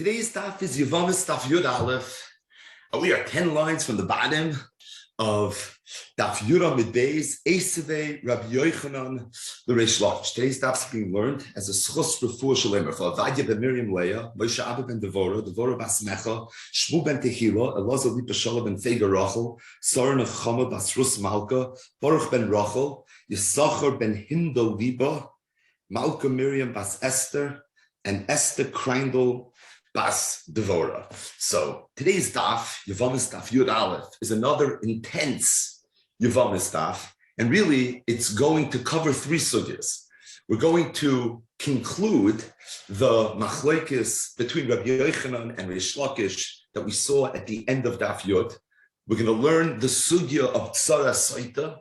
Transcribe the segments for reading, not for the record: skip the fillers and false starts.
Today's Daf is Yevamos Daf Yud Aleph. We are 10 lines from the bottom of Daf Yud Amud Beis, Esevei Rabbi Yochanan the Reish Lakish. Today's Daf is being learned as a schus refuah shalemer for Avadya ben Miriam Leah, Moshe Abba ben Devorah bas Mecha, Shmu ben Tehila, Elazar lipa Shala ben Fega Rachel, Sarah Nechama bas Rus Malka, Baruch ben Rachel, Yisachar ben Hinda Liba, Malka Miriam bas Esther, and Esther Kreindel Bas Devora. So today's daf, Yevamos Daf Yud Aleph, is another intense Yevamos daf, and really it's going to cover three sugyas. We're going to conclude the machlokes between Rabbi Yochanan and Reish Lakish that we saw at the end of Daf Yud. We're going to learn the sugya of Tzaras Sotah,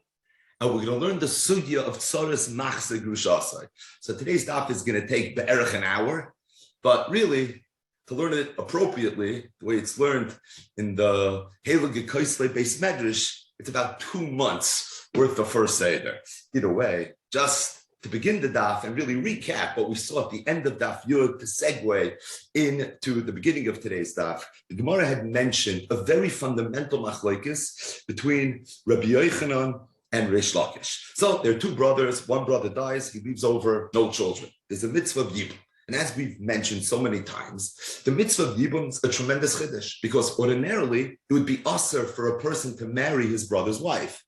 and we're going to learn the sugya of Tzaras Machzeh Grushasai. So today's daf is going to take be'erich an hour, but really, to learn it appropriately, the way it's learned in the Heilige Koisle Beis Medrash, it's about 2 months worth of first Seder. Either way, just to begin the daf and really recap what we saw at the end of Daf Yud to segue into the beginning of today's daf, the Gemara had mentioned a very fundamental machlokes between Rabbi Yochanan and Reish Lakish. So there are two brothers, one brother dies, he leaves over no children. There's a mitzvah of Yibum. And as we've mentioned so many times, the mitzvah of Yibum is a tremendous chiddush because ordinarily it would be usher for a person to marry his brother's wife.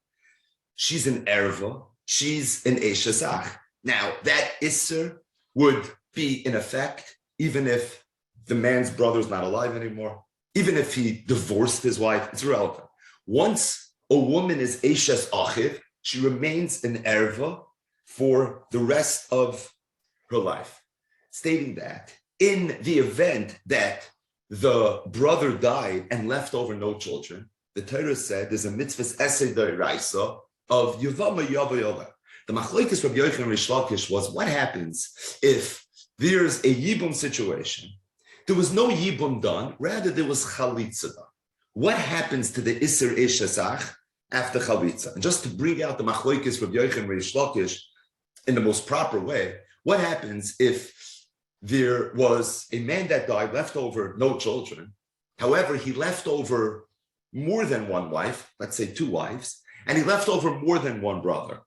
She's an erva, she's an eshesach. Now that isser would be in effect even if the man's brother's not alive anymore, even if he divorced his wife, it's irrelevant. Once a woman is eshes achiv, she remains an erva for the rest of her life. Stating that in the event that the brother died and left over no children, the Torah said there's a mitzvah's essay d'oraisa of Yevamos Yava. The machlokes Rabbi Yochanan and Reish Lakish was what happens if there's a yibum situation. There was no yibum done, rather there was chalitza done. What happens to the iser eshesach after chalitza? And just to bring out the machlokes Rabbi Yochanan and Reish Lakish in the most proper way, what happens if there was a man that died, left over no children. However, he left over more than one wife, let's say 2 wives, and he left over more than one brother,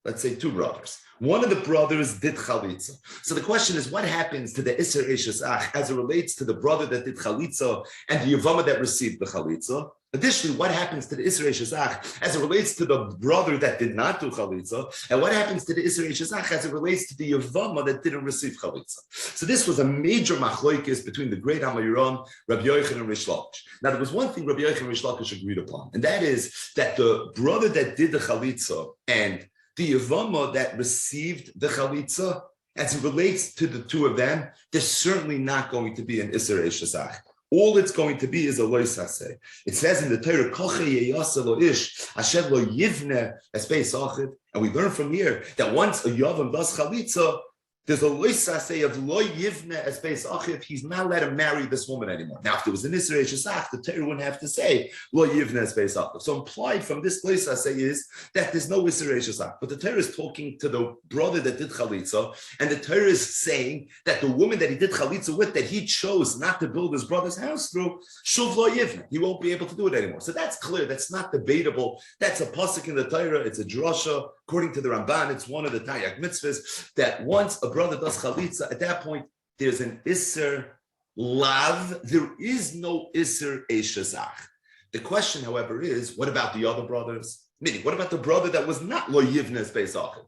let's say 2 brothers. One of the brothers did chalitza. So the question is, what happens to the iser eshesach as it relates to the brother that did chalitza and the Yevamos that received the chalitza? Additionally, what happens to the iser eshesach as it relates to the brother that did not do chalitza? And what happens to the iser eshesach as it relates to the Yevamos that didn't receive chalitza? So this was a major machlokes between the great Hamayiram, Rabbi Yochanan and Reish Lakish. Now, there was one thing Rabbi Yochanan and Reish Lakish agreed upon, and that is that the brother that did the chalitza and the Yevamos that received the chalitza, as it relates to the 2 of them, there's certainly not going to be an iser eshesach. All it's going to be is a lois haseh. It says in the Torah, "Koche yeyasa lo ish, Hashem lo yivne espeis achid," and we learn from here that once a yavam does chalitza, there's a lois haseh of lo yivne espeis achid. He's not allowed to marry this woman anymore. Now, if there was an iser eshesach, the Torah wouldn't have to say lo yivne espeis achid. So implied from this lois haseh is that there's no iser eshesach. But the Torah is talking to the brother that did chalitza, and the Torah is saying that the woman that he did chalitza with, that he chose not to build his brother's house through, shuv lo yivne. He won't be able to do it anymore. So that's clear. That's not debatable. That's a pasuk in the Torah. It's a drasha. According to the Ramban, it's one of the Taryag mitzvahs that once a brother does chalitza, at that point, there's an iser lav. There is no iser eshesach. The question, however, is, what about the other brothers? Meaning, what about the brother that was not lo yivnes beisachim?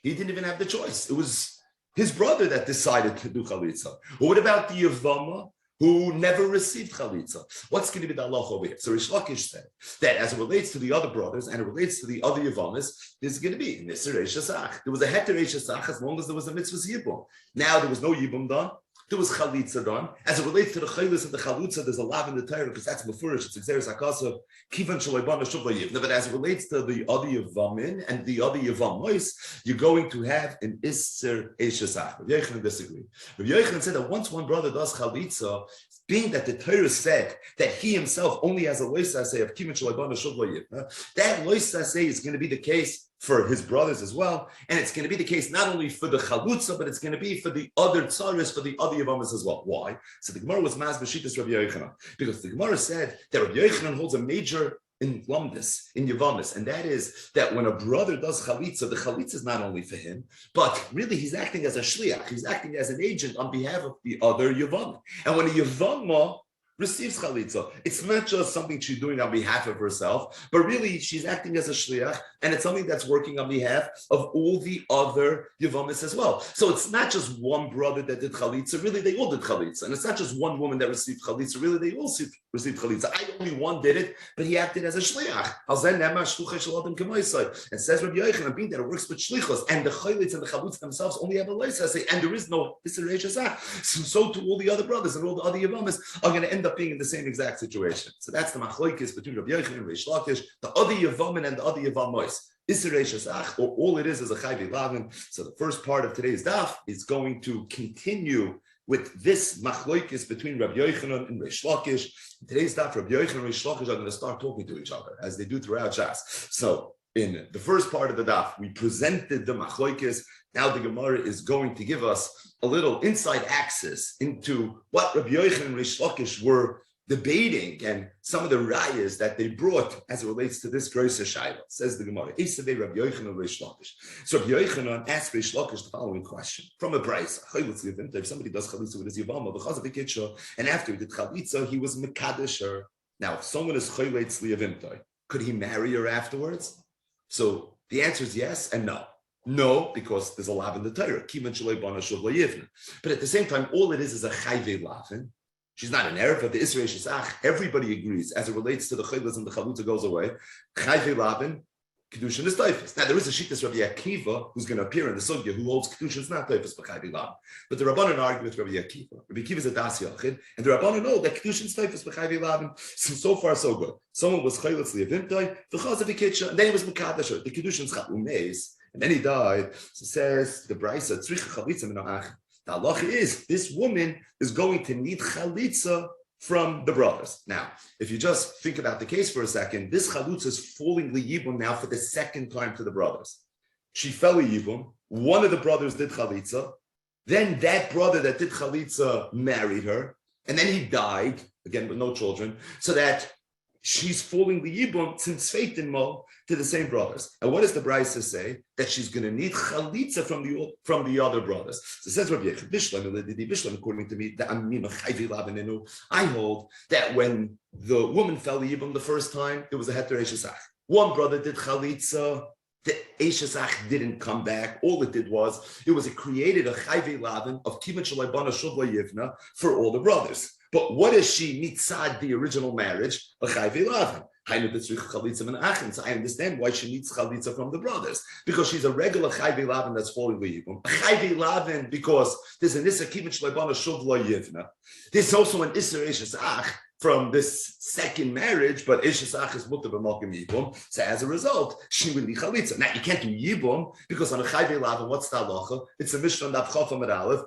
He didn't even have the choice. It was his brother that decided to do chalitza. Or what about the Yevamos who never received chalitza? What's going to be the halacha over here? So Reish Lakish said that as it relates to the other brothers and it relates to the other Yevamos, there's going to be an iser eshesach. There was a heter eshesach as long as there was a mitzvah yibum. Now there was no yibum done. There was chalitza done. As it relates to the chaylis and the chalutza, there's a lav in the Torah because that's mefurish. It's exeris hakasav kivan shaloibana shuv yivna. But as it relates to the other Yevamin and the other Yevamos, you're going to have an iser eshesach. Rabbi Yochanan disagreed. Rabbi Yochanan said that once one brother does chalitza, being that the Torah said that he himself only has a lois haseh of kivan shaloibana shuv yivna, that lois haseh is going to be the case for his brothers as well. And it's going to be the case not only for the Chalutza, but it's going to be for the other Tzaras, for the other Yevamos as well. Why? So the Gemara was Maz B'Shitas Rabbi Yochanan, because the Gemara said that Rabbi Yochanan holds a major in Lumdus, in Yevamos, and that is that when a brother does chalitza, the chalitza is not only for him, but really he's acting as a shliach, he's acting as an agent on behalf of the other Yevama. And when a Yevama receives chalitza, it's not just something she's doing on behalf of herself, but really she's acting as a shliach, and it's something that's working on behalf of all the other Yevamis as well. So it's not just one brother that did chalitza, really they all did chalitza. And it's not just one woman that received chalitza, really they all received chalitza. Only one did it, but he acted as a shliach. And says Rabbi Yochanan, being that it works with shlichos, and the chalitza and the chalitza themselves only have a leisase, and there is no isserei. So too all the other brothers and all the other Yevamis are going to end up being in the same exact situation. So that's the machlokes between Rabbi Yochanan and Reish Lakish, the other Yevamin and the other Yevamos. Isserei shesach, or all it is a chayv lavin. So the first part of today's daf is going to continue with this machlokes between Rabbi Yochanan and Reish Lakish. Today's daf, Rabbi Yochanan and Reish Lakish are going to start talking to each other as they do throughout Shas. So in the first part of the daf, we presented the machlokes. Now the Gemara is going to give us a little inside access into what Rabbi Yochanan and Reish Lakish were debating and some of the rayas that they brought as it relates to this Groisa Shaila. Says the Gemara, Rabbi Yochanan and Reish Lakish. So Rabbi Yochanan asked Reish Lakish the following question from a brayso. If somebody does chalitza with his Yevama, because of the kitcha, and after he did chalitza, he was mekadesh her. Now, if someone is chayletz liyavimtai, could he marry her afterwards? So the answer is yes and no. No, because there's a lav in the Torah. But at the same time, all it is a chayve lavin. She's not an Erev of the Israel Shesach. Everybody agrees as it relates to the chaylas and the chalutza goes away. Chayve lavin, kedushin is taifas. Now there is a shittas Rabbi Akiva who's going to appear in the sugya who holds kedushin is not taifas but chayve lavin. But the Rabbanan argue with Rabbi Akiva. Rabbi Akiva is a das yachid, and the Rabbanan know that kedushin is taifas but chayve lavin. So far so good. Someone was chaylas liyavimtai, v'chaz of kitcha, and then he was mekadesh. The kedushin is chalumeis. And then he died. So says the Brisa, tzricha chalitza minach. The halacha is this woman is going to need chalitza from the brothers. Now, if you just think about the case for a second, this chalitza is falling liyibum now for the second time to the brothers. She fell liyibum. One of the brothers did chalitza. Then that brother that did chalitza married her, and then he died again with no children. So that she's falling the yibum since faith in mo to the same brothers. And what does the Brisa say? That she's going to need chalitza from the other brothers. So it says Rabbi Yechid, according to me, I hold that when the woman fell the yibum the first time, it was a heter eshesach. One brother did chalitza. The eshesach didn't come back. All it did was it created a chayve lavin of kibbutz shalaybana shuvla yivna for all the brothers. But what is she mitzad the original marriage? A chayve lavin. So I understand why she needs chalitza from the brothers, because she's a regular chayve lavin that's falling liyivum. A chayve lavin because there's an issa kibbutz shalaybana shuvla yivna. There's also an issa eshesach from this second marriage, but Ishesach is mutter b'malkim yibum. So as a result, she would need chalitza. Now you can't do yibum because on a chayve lavin, what's the halacha? It's a Mishnah Daf Amud Aleph.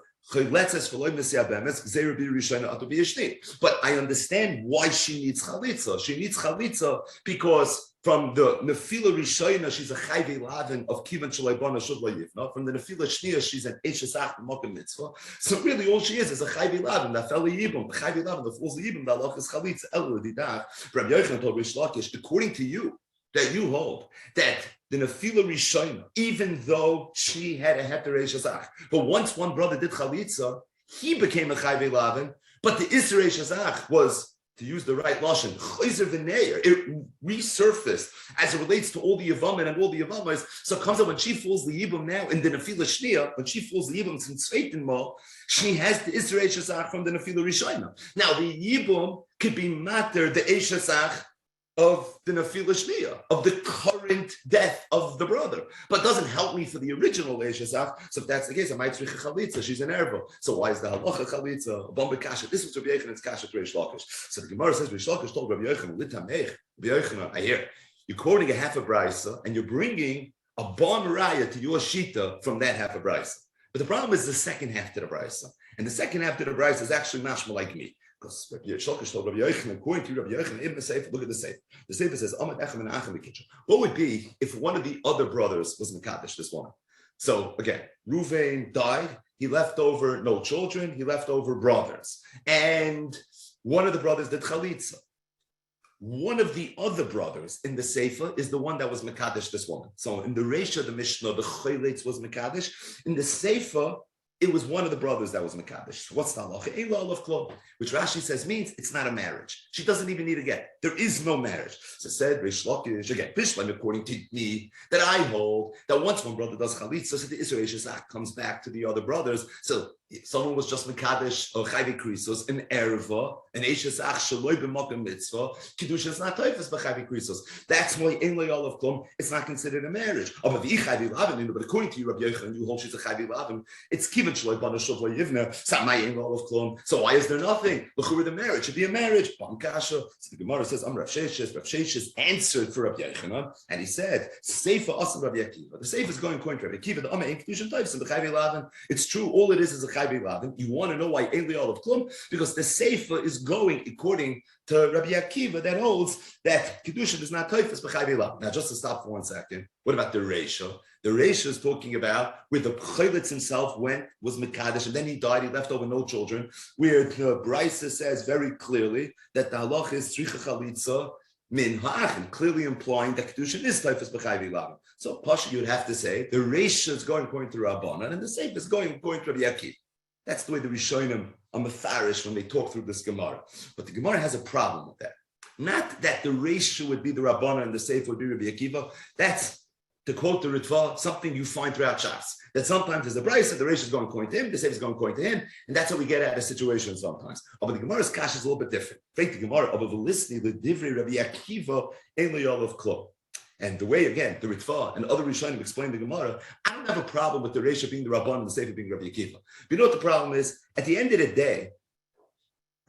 But I understand why she needs chalitza. She needs chalitza because from the nefila rishayna, she's a chayve lavin of kivan shalaybana shudla yivna. From the nefila shniya, she's an eshesach b'malkim mitzvah. So really, all she is a chayve lavin. That fell yibum, the chayve lavin, the falls yibum. That lach is chalitza. Elu didach. Rabbi Yochanan told Reish Lakish, according to you, that you hold that the nefila rishayna, even though she had a heter eshesach, but once one brother did chalitza, he became a chayve lavin. But the isser eshesach was, to use the right lashon, chayzer v'neir. It resurfaced as it relates to all the Yevamim and all the Yevamos. So it comes out when she falls the Yibum now in the Nefila Shniya, when she falls the Yibum since Sveitin Mo, she has the Isra Eshesach from the Nefila Rishayna. Now the Yibum could be matter the Eshesach of the Nefila Shniya, of the current death of the brother, but doesn't help me for the original Eshesach. So if that's the case, I might tzricha chalitza. She's an erva. So why is the halacha chalitza? A bombe kasha. This was Rabbi Yochanan's kasha to Reish Lakish. So the Gemara says Reish Lakish told Rabbi Yochanan, "Litamech, Rabbi Yochanan, I hear you're quoting a half a brisa and you're bringing a bon raya to your shita from that half a brisa. But the problem is the second half to the brisa, and the second half to the brisa is actually mashma like me. Because Rabbi Shlokish told Rabbi Yochanan, according to Rabbi Yochanan, in the Sefer, look at the Sefer. The Sefer says, Amad Echem and Achem Mikitcha. What would be if one of the other brothers was Mekadesh, this woman? So again, Ruvain died. He left over no children. He left over brothers. And one of the brothers did Chalitza. One of the other brothers in the Sefer is the one that was Mekadesh, this woman. So in the Reisha, the Mishnah, the Choyletz was Mekadesh. In the Sefer, it was one of the brothers that was Mekadesh. What's the halacha? Ein lo alav klum, which Rashi says means it's not a marriage. She doesn't even need a get. There is no marriage. So said Reish Lakish, again, Bishlam, according to me, that I hold, that once one brother does Chalitza, so the Israel Shesach comes back to the other brothers. So someone was just Mekadesh or Chayvi Krisos, an Erva, an Eshesach, Shaloi b'Makom Mitzvah, Kiddush is not Toifas b'Chayvi Krisos. That's why Ein lo alav klum, it's not considered a marriage. But according to you, Rabbi Yochanan, you hold she's a Chayvi Lavin, it's Kivan. So why is there nothing? The marriage should be a marriage. So the Gemara says, Rav Sheshes answered for Rabbi Yochanan, and he said, Sefer Asam Rabbi Akiva. The Sefer is going according to Rabbi Akiva. The Amma ain't Kedushin Toifs and the Chayvi Lavin. It's true. All it is a Chayvi Lavin. You want to know why Ein Li Olav Klum? Because the Sefer is going according to Rabbi Akiva that holds that Kedushin is not Toifs but Chayvi Lavin. Now, just to stop for 1 second, what about the Reisha? The Reisha is talking about where the Choylitz himself was Mekadesh, and then he died, he left over no children, where the Brisa says very clearly that the halach is Tzricha Chalitza min ha'achim, clearly implying that Kedushin is Taifas B'chayvi Lavin. So, Pasha, you would have to say, the Reisha is going according to Rabbanan, and the Sefer is going according to Rabbi Akiva. That's the way the Rishonim are mefarish when they talk through this Gemara. But the Gemara has a problem with that. Not that the Reisha would be the Rabbanan and the Sefer would be Rabbi Akiva. That's, to quote the Ritva, something you find throughout Shas. That sometimes there's a Brisa, the Reish is going according to him, the Sefer is going according to him, and that's how we get out of situations sometimes. But the Gemara's Kash is a little bit different. The Gemara of listening the Divrei Rabbi Akiva Ein Li Olav Klum. And the way, again, the Ritva and other Rishonim explain the Gemara, I don't have a problem with the Reish being the Rabban and the Sefer being Rabbi Akiva. But you know what the problem is? At the end of the day,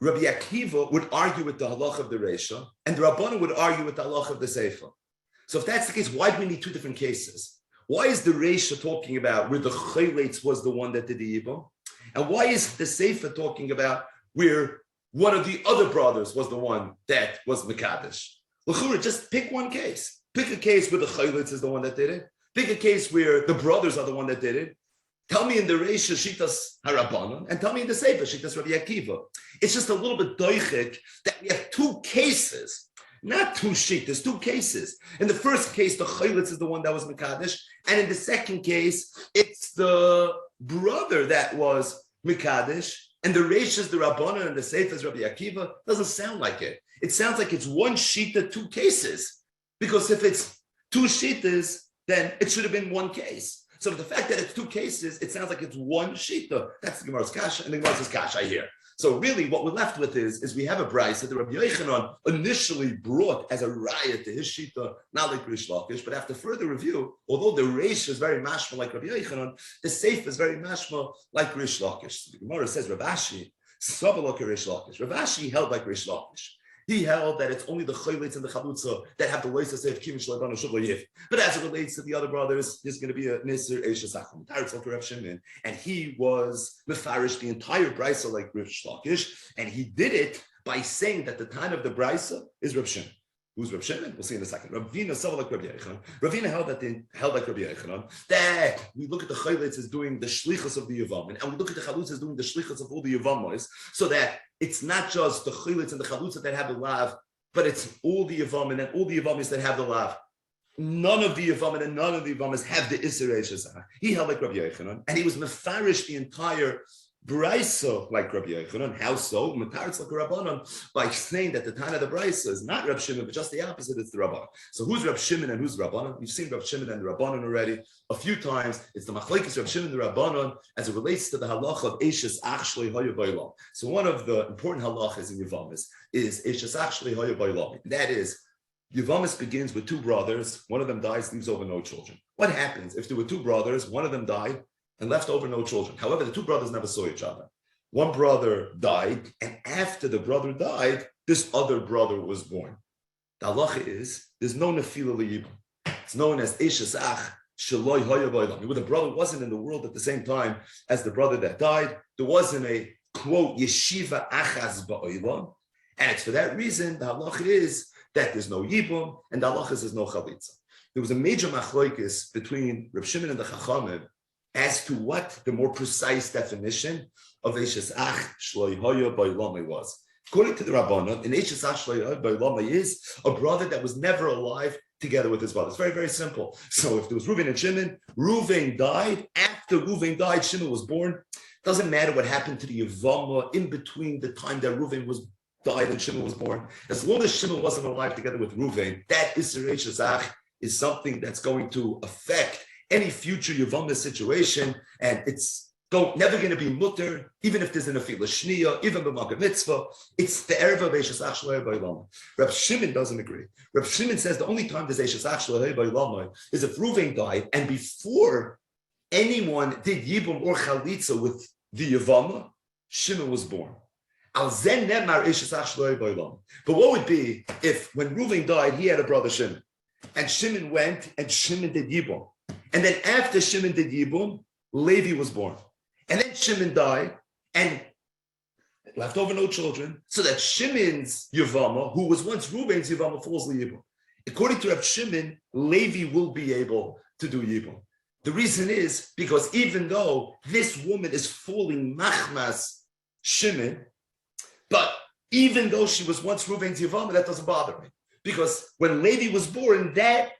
Rabbi Akiva would argue with the halach of the Reisha, and the Rabbanan would argue with the halach of the Sefer. So if that's the case, why do we need two different cases? Why is the Reisha talking about where the Choyletz was the one that did the Yibam? And why is the Sefer talking about where one of the other brothers was the one that was Mekadesh? L'chura, just pick one case. Pick a case where the Choyletz is the one that did it. Pick a case where the brothers are the one that did it. Tell me in the Reisha Shitas Harabanan, and tell me in the Sefer Shitas Rabbi Akiva. It's just a little bit doichik that we have two cases. Not two sheet, there's two cases. In the first case, the Choylitz is the one that was Mekadesh, and in the second case, it's the brother that was Mekadesh, and the Reish is the Rabbanan and the Sefer is Rabbi Akiva. Doesn't sound like it. It sounds like it's one sheet, two cases. Because if it's two sheetas, then it should have been one case. So the fact that it's two cases, it sounds like it's one shita. That's the Gemara's kasha, and the Gemara's kasha here. So really, what we're left with is we have a brayse that the Rabbi Yochanan initially brought as a riot to his shita, not like Rish Lakish, but after further review, although the Reish is very mashma like Rabbi Yochanan, the Seif is very mashma like Rish Lakish. So the Gemara says Rav Ashi, Sabalok Rish Lakish. Rav Ashi held like Rish Lakish. He held that it's only the Choylitz and the Chalutza that have the lois to say if Kivin Shalabana Shubayif. But as it relates to the other brothers, there's going to be a Nisr Eishes Achim, Taritz Rav Shimon, and he was mefarish the entire brisa like Rav Shlakish, and he did it by saying that the time of the brisa is Rav Shimon. Who's Rav Shimon? We'll see in a second. Ravina Savalak Rabbi Yochanan. Ravina held like Rabbi Yochanan that we look at the Choylitz as doing the shlichus of the Yevamos, and we look at the Chalutz as doing the shlichus of all the Yevamos, so that it's not just the Choylitz and the Chalutz that have the lav, but it's all the Yevamos and all the Yevamos that have the lav. None of the Yevamos and none of the Yevamos have the Isser Shazah. He held like Rabbi Yochanan, and he was mefarish the entire Brisa like Rabbi Yochanan. How so? Mataritz like Rabbanon, by saying that the time of the Brisa is not Rab Shimon, but just the opposite. It's the Rabbanon. So who's Rab Shimon and who's Rabbanon? You've seen Rab Shimon and the Rabbanon already a few times. It's the Machlekes Rab Shimon and the Rabbanon as it relates to the halacha of Eishes Achshlei Hoya Bailam. So one of the important halachas in Yevamos is Eishes Achshlei Hoya Bailam. That is, Yevamos begins with two brothers. One of them dies, leaves over no children. What happens if there were two brothers? One of them died and left over no children. However, the two brothers never saw each other. One brother died, and after the brother died, this other brother was born. The halacha is, there's no nefila liyibam. It's known as Eishes Ach Shaloi Hoya Bailam. Where the brother wasn't in the world at the same time as the brother that died, there wasn't a quote, yeshiva achas ba'olam. And it's for that reason the halacha is that there's no yibum, and the halacha is there's no chalitza. There was a major machlokes between Reb Shimon and the Chachamim as to what the more precise definition of Eishes Ach Shloi Hoya Ba'olama was. According to the Rabbanon, an Eishes Ach Shloi Hoya Ba'olama is a brother that was never alive together with his brother. It's very, very simple. So if there was Reuven and Shimon, Reuven died. After Reuven died, Shimon was born. Doesn't matter what happened to the Yevamos in between the time that Reuven was died and Shimon was born. As long as Shimon wasn't alive together with Reuven, that Isser Eishes Ach is something that's going to affect any future Yevamos situation, and it's never going to be mutter, even if there's an afila shniya, even b'magen mitzvah. It's the erva b'eishes ach shloeh b'olam. Reb Shimon doesn't agree. Reb Shimon says the only time there's eishes ach shloeh b'olam is if Reuven died and before anyone did yibum or chalitza with the Yevamos, Shimon was born. Al zen nemar eishes ach shloeh b'olam. But what would be if when Reuven died, he had a brother Shimon, and Shimon went and Shimon did yibum, and then after Shimon did yibum, Levi was born. And then Shimon died and left over no children, so that Shimon's Yevamos, who was once Reuven's Yevamos, falls Yibum. According to Reb Shimon, Levi will be able to do Yibum. The reason is because even though this woman is falling Machmas Shimon, but even though she was once Reuven's Yevamos, that doesn't bother me. Because when Levi was born, that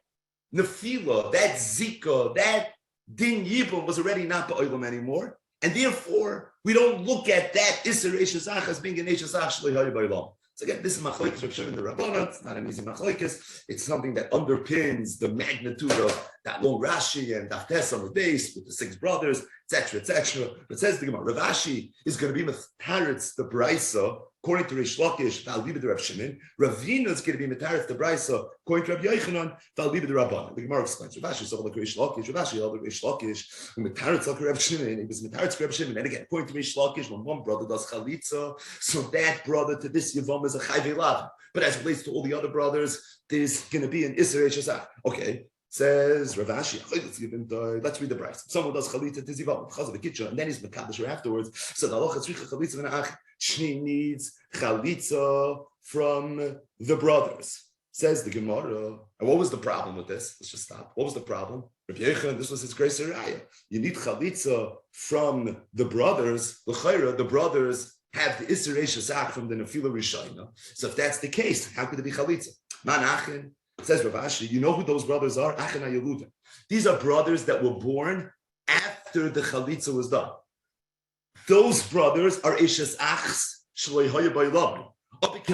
Nefila, that Zika, that Din Yibum was already not Ba'olam anymore. And therefore, we don't look at that Isser Eishes Ach as being an Eishes Ach Shloi Hoya Ba'olam. So again, this is Machlokes Reb Shimon and the Rabbanan. It's not an easy Machlokes. It's something that underpins the magnitude of that long Rashi and Daf Yud Amud Beis with the 6 brothers, etc., etc. But says the Gemara, Rav Ashi is going to be Metaretz the Braisa, according to Reish Lakish, Val Liba the Reb Shimon. Ravina is going to be Metaretz the Braisa, according to Rabbi Yochanan, Val Liba the Rabbanan. The Gemara explains, Rav Ashi saw like Reish Lakish, Rav Ashi held like Reish Lakish, who Metaretz like Reb Shimon, he was Metaretz Reb Shimon. And again, according to Reish Lakish, when one brother does Chalitza, so that brother to this Yevamos is a Chayvei Lav. But as it relates to all the other brothers, there's going to be an Isser Eishes Ach. Okay. Says Rav Ashi, let's read the price. Someone does chalitza to zivam because of the kitchen, and then he's mekadosh afterwards. So the halacha tzricha chalitza v'na'ach. She needs chalitza from the brothers. Says the Gemara. And what was the problem with this? Let's just stop. What was the problem? Rabbi Yechon, this was his grace raya. You need chalitza from the brothers. L'chayra, the brothers have the Isser Eishes Ach from the Nefila Rishayna. So if that's the case, how could it be chalitza? Manachin. Says Rav Ashi, you know who those brothers are? Achena Yeludim. These are brothers that were born after the Chalitza was done. Those brothers are Eishes Achs Shloi Hoya Ba'olam. Like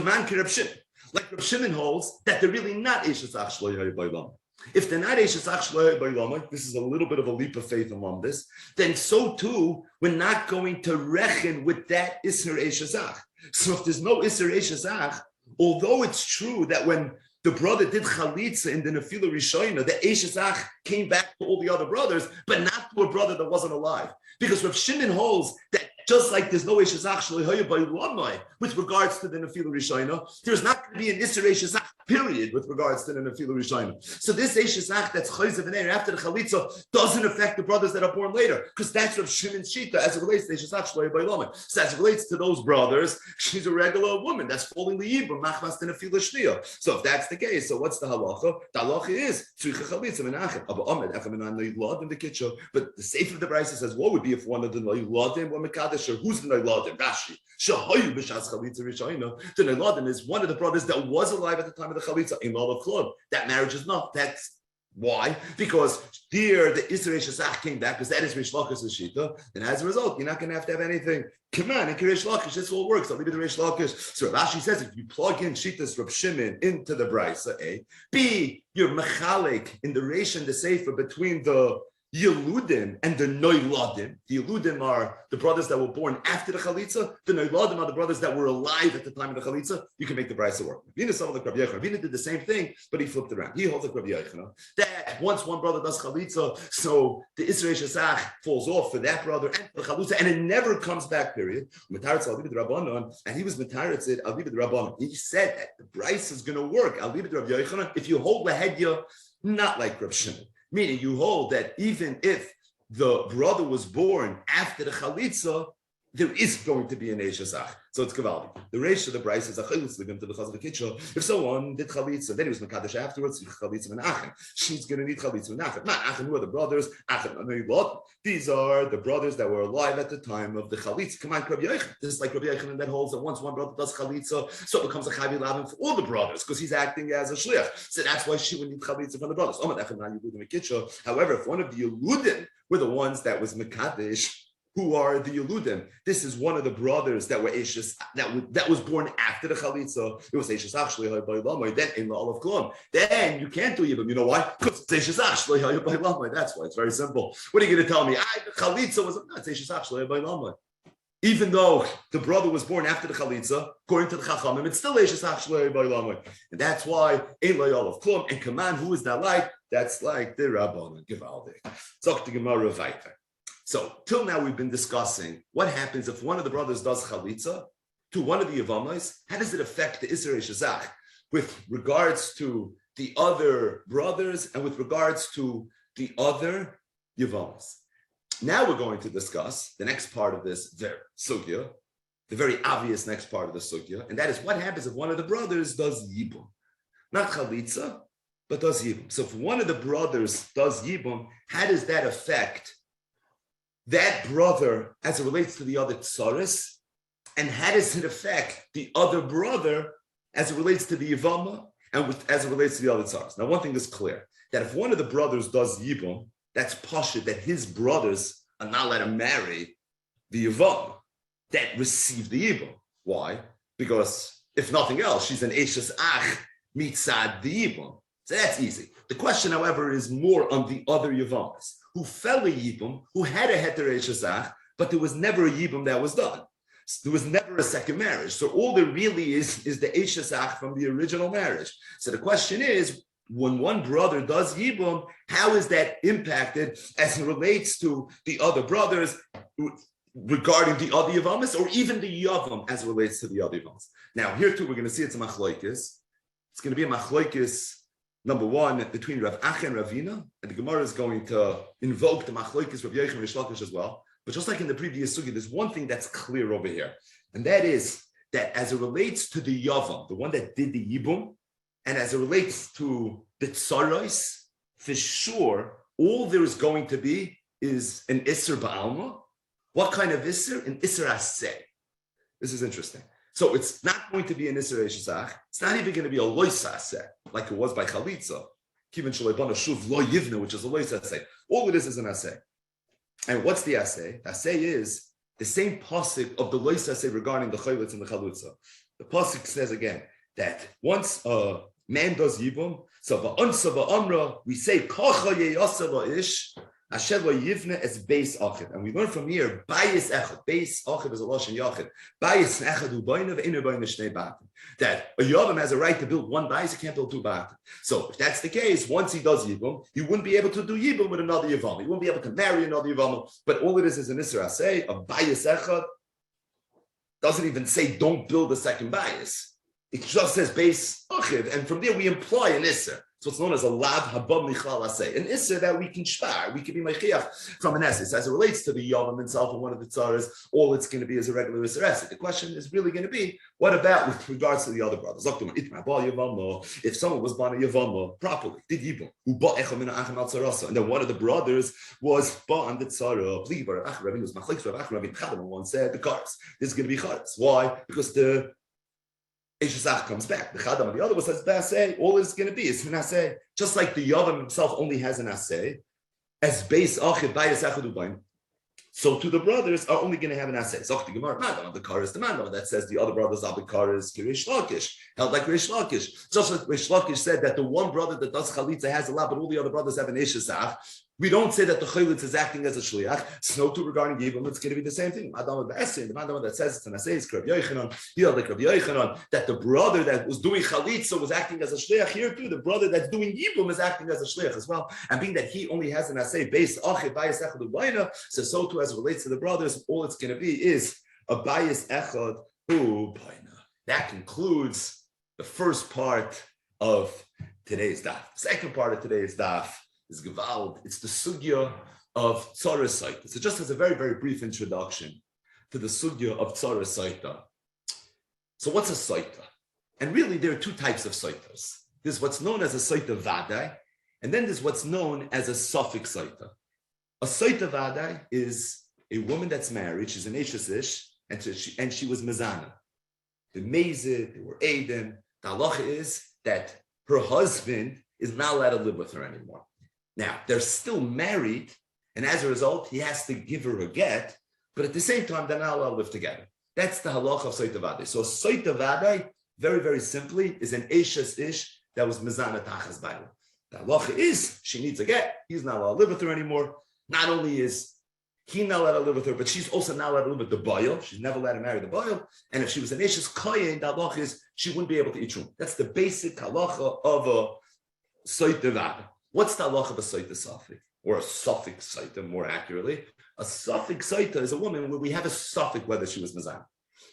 Reb Shimon holds that they're really not Eishes Ach Shloi Hoya Ba'olam. If they're not Eishes Ach Shloi Hoya Ba'olam, this is a little bit of a leap of faith among this, then so too, we're not going to reckon with that Isser Eishes Ach. So if there's no Isser Eishes Ach, although it's true that when the brother did chalitza in the Nefila Rishayna, the Eishes Ach came back to all the other brothers, but not to a brother that wasn't alive. Because Rav Shimon holds that just like there's no Eishes Ach Shloi Hoya Ba'olam with regards to the Nefila Rishayna, there's not going to be an Isser Eishes Ach period with regards to the Nefila Rishayna. So this Eishes Ach that's Chayzev and after the Chalitza doesn't affect the brothers that are born later, because that's Rav Shimon's Shita as it relates to Eishes Ach Shloi Ba'olam. So as it relates to those brothers, she's a regular woman that's falling the Yibum, Machmas the Nefila Shniya. So if that's the case, so what's the halacha? The halacha is Tzricha Chalitza Menachem. Abba Ahmed Echem and Noyladim the Kitcha. But the Sefer of the Brisa says, what would be if one of the Noyladim were Mekadesh, or who's the Noyladim? Rashi. Shahayu b'shas Chalitza Rishayna. The Noyladim is one of the brothers that was alive at the time of the Chalitza. In law of Klub. That marriage is not. That's why. Because here the Isser Eishes Ach came back, because that is Reish Lakish's Shita. And as a result, you're not going to have anything. Come on, in Reish Lakish, this all works. I'll leave it to Reish Lakish. So Rashi says, if you plug in Shitas Reb Shimon into the Brisa, A, B, you're mechalik in the Reish and the Sefer between the Yeludim and the Noyladim. The Yeludim are the brothers that were born after the Chalitza. The Noyladim are the brothers that were alive at the time of the Chalitza. You can make the Brisa work. Ravina saw like Rabbi Yochanan. Ravina did the same thing, but he flipped around. He holds like Rabbi Yochanan that once one brother does Chalitza, so the Isser Eishes Ach falls off for that brother and for the Chalitza, and it never comes back, period. Metaretz Al Libid Rabbanon, and he was Metaretz Al Libid Rabbanon. He said that the Brisa is going to work. Al Libid Rabbi Yochanan, if you hold the Hedya, not like Reb Shimon. Meaning you hold that even if the brother was born after the Chalitza, there is going to be an Eishasach. So it's Gavaldi. The Reish of the Bryce is a Chilus Ligam to the Chazal Kitcho. If someone did Chalitza, then he was Makadosh afterwards, Chalitza and Achem. She's going to need Chalitza and Achem. Not Achem, who are the brothers? Achem and Lot. These are the brothers that were alive at the time of the Chalitza. Come on, Rabbi Yochanan. This is like Rabbi Yochanan that holds that once one brother does Chalitza, so it becomes a Chavi Lavin for all the brothers because he's acting as a Shliach. So that's why she would need Chalitza from the brothers. However, if one of the Yeludim were the ones that was Makadosh, who are the Yeludim? This is one of the brothers that were Eishes, that was born after the Chalitza. It was Eishes Achshlei by Lamai. Then in the Olav Klum. Then you can't do Yibam. You know why? Because it's Eishes Achshlei by Lamai. That's why. It's very simple. What are you going to tell me? The Chalitza was not Eishes Achshlei by Lamai. Even though the brother was born after the Chalitza, according to the Chachamim, it's still Eishes Achshlei by Lamai. And that's why in the Olav Klum and Kaman, who is that like? That's like the Rabban Givaldi. Zok the Gemara Vayter. So, till now we've been discussing what happens if one of the brothers does chalitza to one of the Yevamos. How does it affect the Isser Shazach with regards to the other brothers and with regards to the other Yevamos? Now we're going to discuss the next part of this sugya, the very obvious next part of the sugya, and that is what happens if one of the brothers does yibum. Not chalitza, but does yibum. So if one of the brothers does yibum, how does that affect that brother as it relates to the other Tzaras, and how does it affect the other brother as it relates to the Yevama and as it relates to the other Tzaras? Now, one thing is clear, that if one of the brothers does Yibum, that's pashut that his brothers are not allowed to marry the Yevama that received the Yibum. Why? Because if nothing else, she's an Eishes Ach mitzad the Yibum. So that's easy. The question, however, is more on the other Yevamas who fell a Yibum, who had a Heter Eishes Ach, but there was never a Yibum that was done. There was never a second marriage. So all there really is the Eishes Ach from the original marriage. So the question is, when one brother does Yibum, how is that impacted as it relates to the other brothers regarding the other Yevamas, or even the Yavam as it relates to the other Yevamas? Now, here too, we're going to see it's a Machloikis. It's going to be a Machloikis, number one, between Rav Acha and Ravina, and the Gemara is going to invoke the Machloikis Rav Yochanan and Rish Lakish as well. But just like in the previous sugi, there's one thing that's clear over here, and that is that as it relates to the Yavam, the one that did the Yibum, and as it relates to the Tzaras, for sure, all there is going to be is an Isser Ba'alma. What kind of Isser? An Isser Aseh. This is interesting. So it's not going to be an Isser Eshesach. It's not even going to be a Lois Aseh, like it was by Chalitza. Kivin Shalebana Shuv Lo Yivne, which is a Lois Aseh. All it is an Aseh. And what's the Aseh? The Aseh is the same pasuk of the Lois Aseh regarding the Chalitza and the Chalutza. The pasuk says again that once a man does Yibum, so va'ansa va'amra, we say Kacha Yeyasa La'ish, Asher lo yivne es beis achid, and we learn from here bayis echad. Beis achid is a lashon yachid. Bayis echad u bayna ve'inu bayna shnei batim. That a yavam has a right to build one bayis, he can't build two batim. So if that's the case, once he does yibum, he wouldn't be able to do yibum with another yavam. He wouldn't be able to marry another yavam. But all it is an isra aseh, a bayis echad. Doesn't even say don't build a second bayis. It just says beis achid, and from there we imply an isra. So it's known as a lav habam michal aseh, an isser that we can shvar, we can be meichiach from an essence. As it relates to the yavam himself and one of the tzaras, all it's going to be is a regular isser essay. The question is really going to be, what about with regards to the other brothers? If someone was born a yavama properly, did yibum, and then one of the brothers was born the tzara, one said the cars. This is going to be charas. Why? Because the Eshesach comes back. The Chadam and the other one says Baseh. All it's going to be is an Aseh. Just like the Yavam himself only has an Aseh, as base Achid Bayis Echad Ubayin, so to the brothers are only going to have an Aseh. So the Gemara, Mandam, the Karis, the Mandam, that says the other brothers are the Karis, Rish Lakish, held like Rish Lakish. Just like Rish Lakish said that the one brother that does Chalitza has a lot, but all the other brothers have an Eshesach. We don't say that the Chalitza is acting as a Shliach. So too regarding Yibum, it's going to be the same thing. The Mandam that says it's an Aseh is Rabbi Yochanan, here like Rabbi Yochanan, that the brother that was doing Chalitza was acting as a Shliach. Here too, the brother that's doing Yibum is acting as a Shliach as well. And being that he only has an Aseh based Achid Bayis Echad Ubayna, so too as it relates to the brothers, all it's going to be is a Bayis Echad Ubayna. That concludes the first part of today's daf. The second part of today's daf is Gevald. It's the sugya of Tzaras Sotah. So just as a very, very brief introduction, to the sugya of Tzaras Sotah. So what's a Sotah? And really, there are two types of Sotahs. There's what's known as a Sotah Vadai, and then there's what's known as a suffix Sotah. A Sotah Vadai is a woman that's married, she's an Eishes Ish, and she was Mezana. The Mezid, they were Aiden. The halacha is that her husband is not allowed to live with her anymore. Now, they're still married, and as a result, he has to give her a get, but at the same time, they're not allowed to live together. That's the halacha of Sotah Vadai. So Sotah Vadai, very, very simply, is an Eishes Ish that was Mezana Tachas Baila. The halacha is, she needs a get, he's not allowed to live with her anymore. Not only is he not allowed to live with her, but she's also not allowed to live with the Baal. She's never allowed to marry the Baal. And if she was an Eishes Kohen, the halacha is she wouldn't be able to eat shum. That's the basic halacha of a Sotah Vadai. What's the halacha of a Sotah Suffix? Or a suffix Sotah, more accurately. A suffix Sotah is a woman where we have a suffix whether she was Mezan.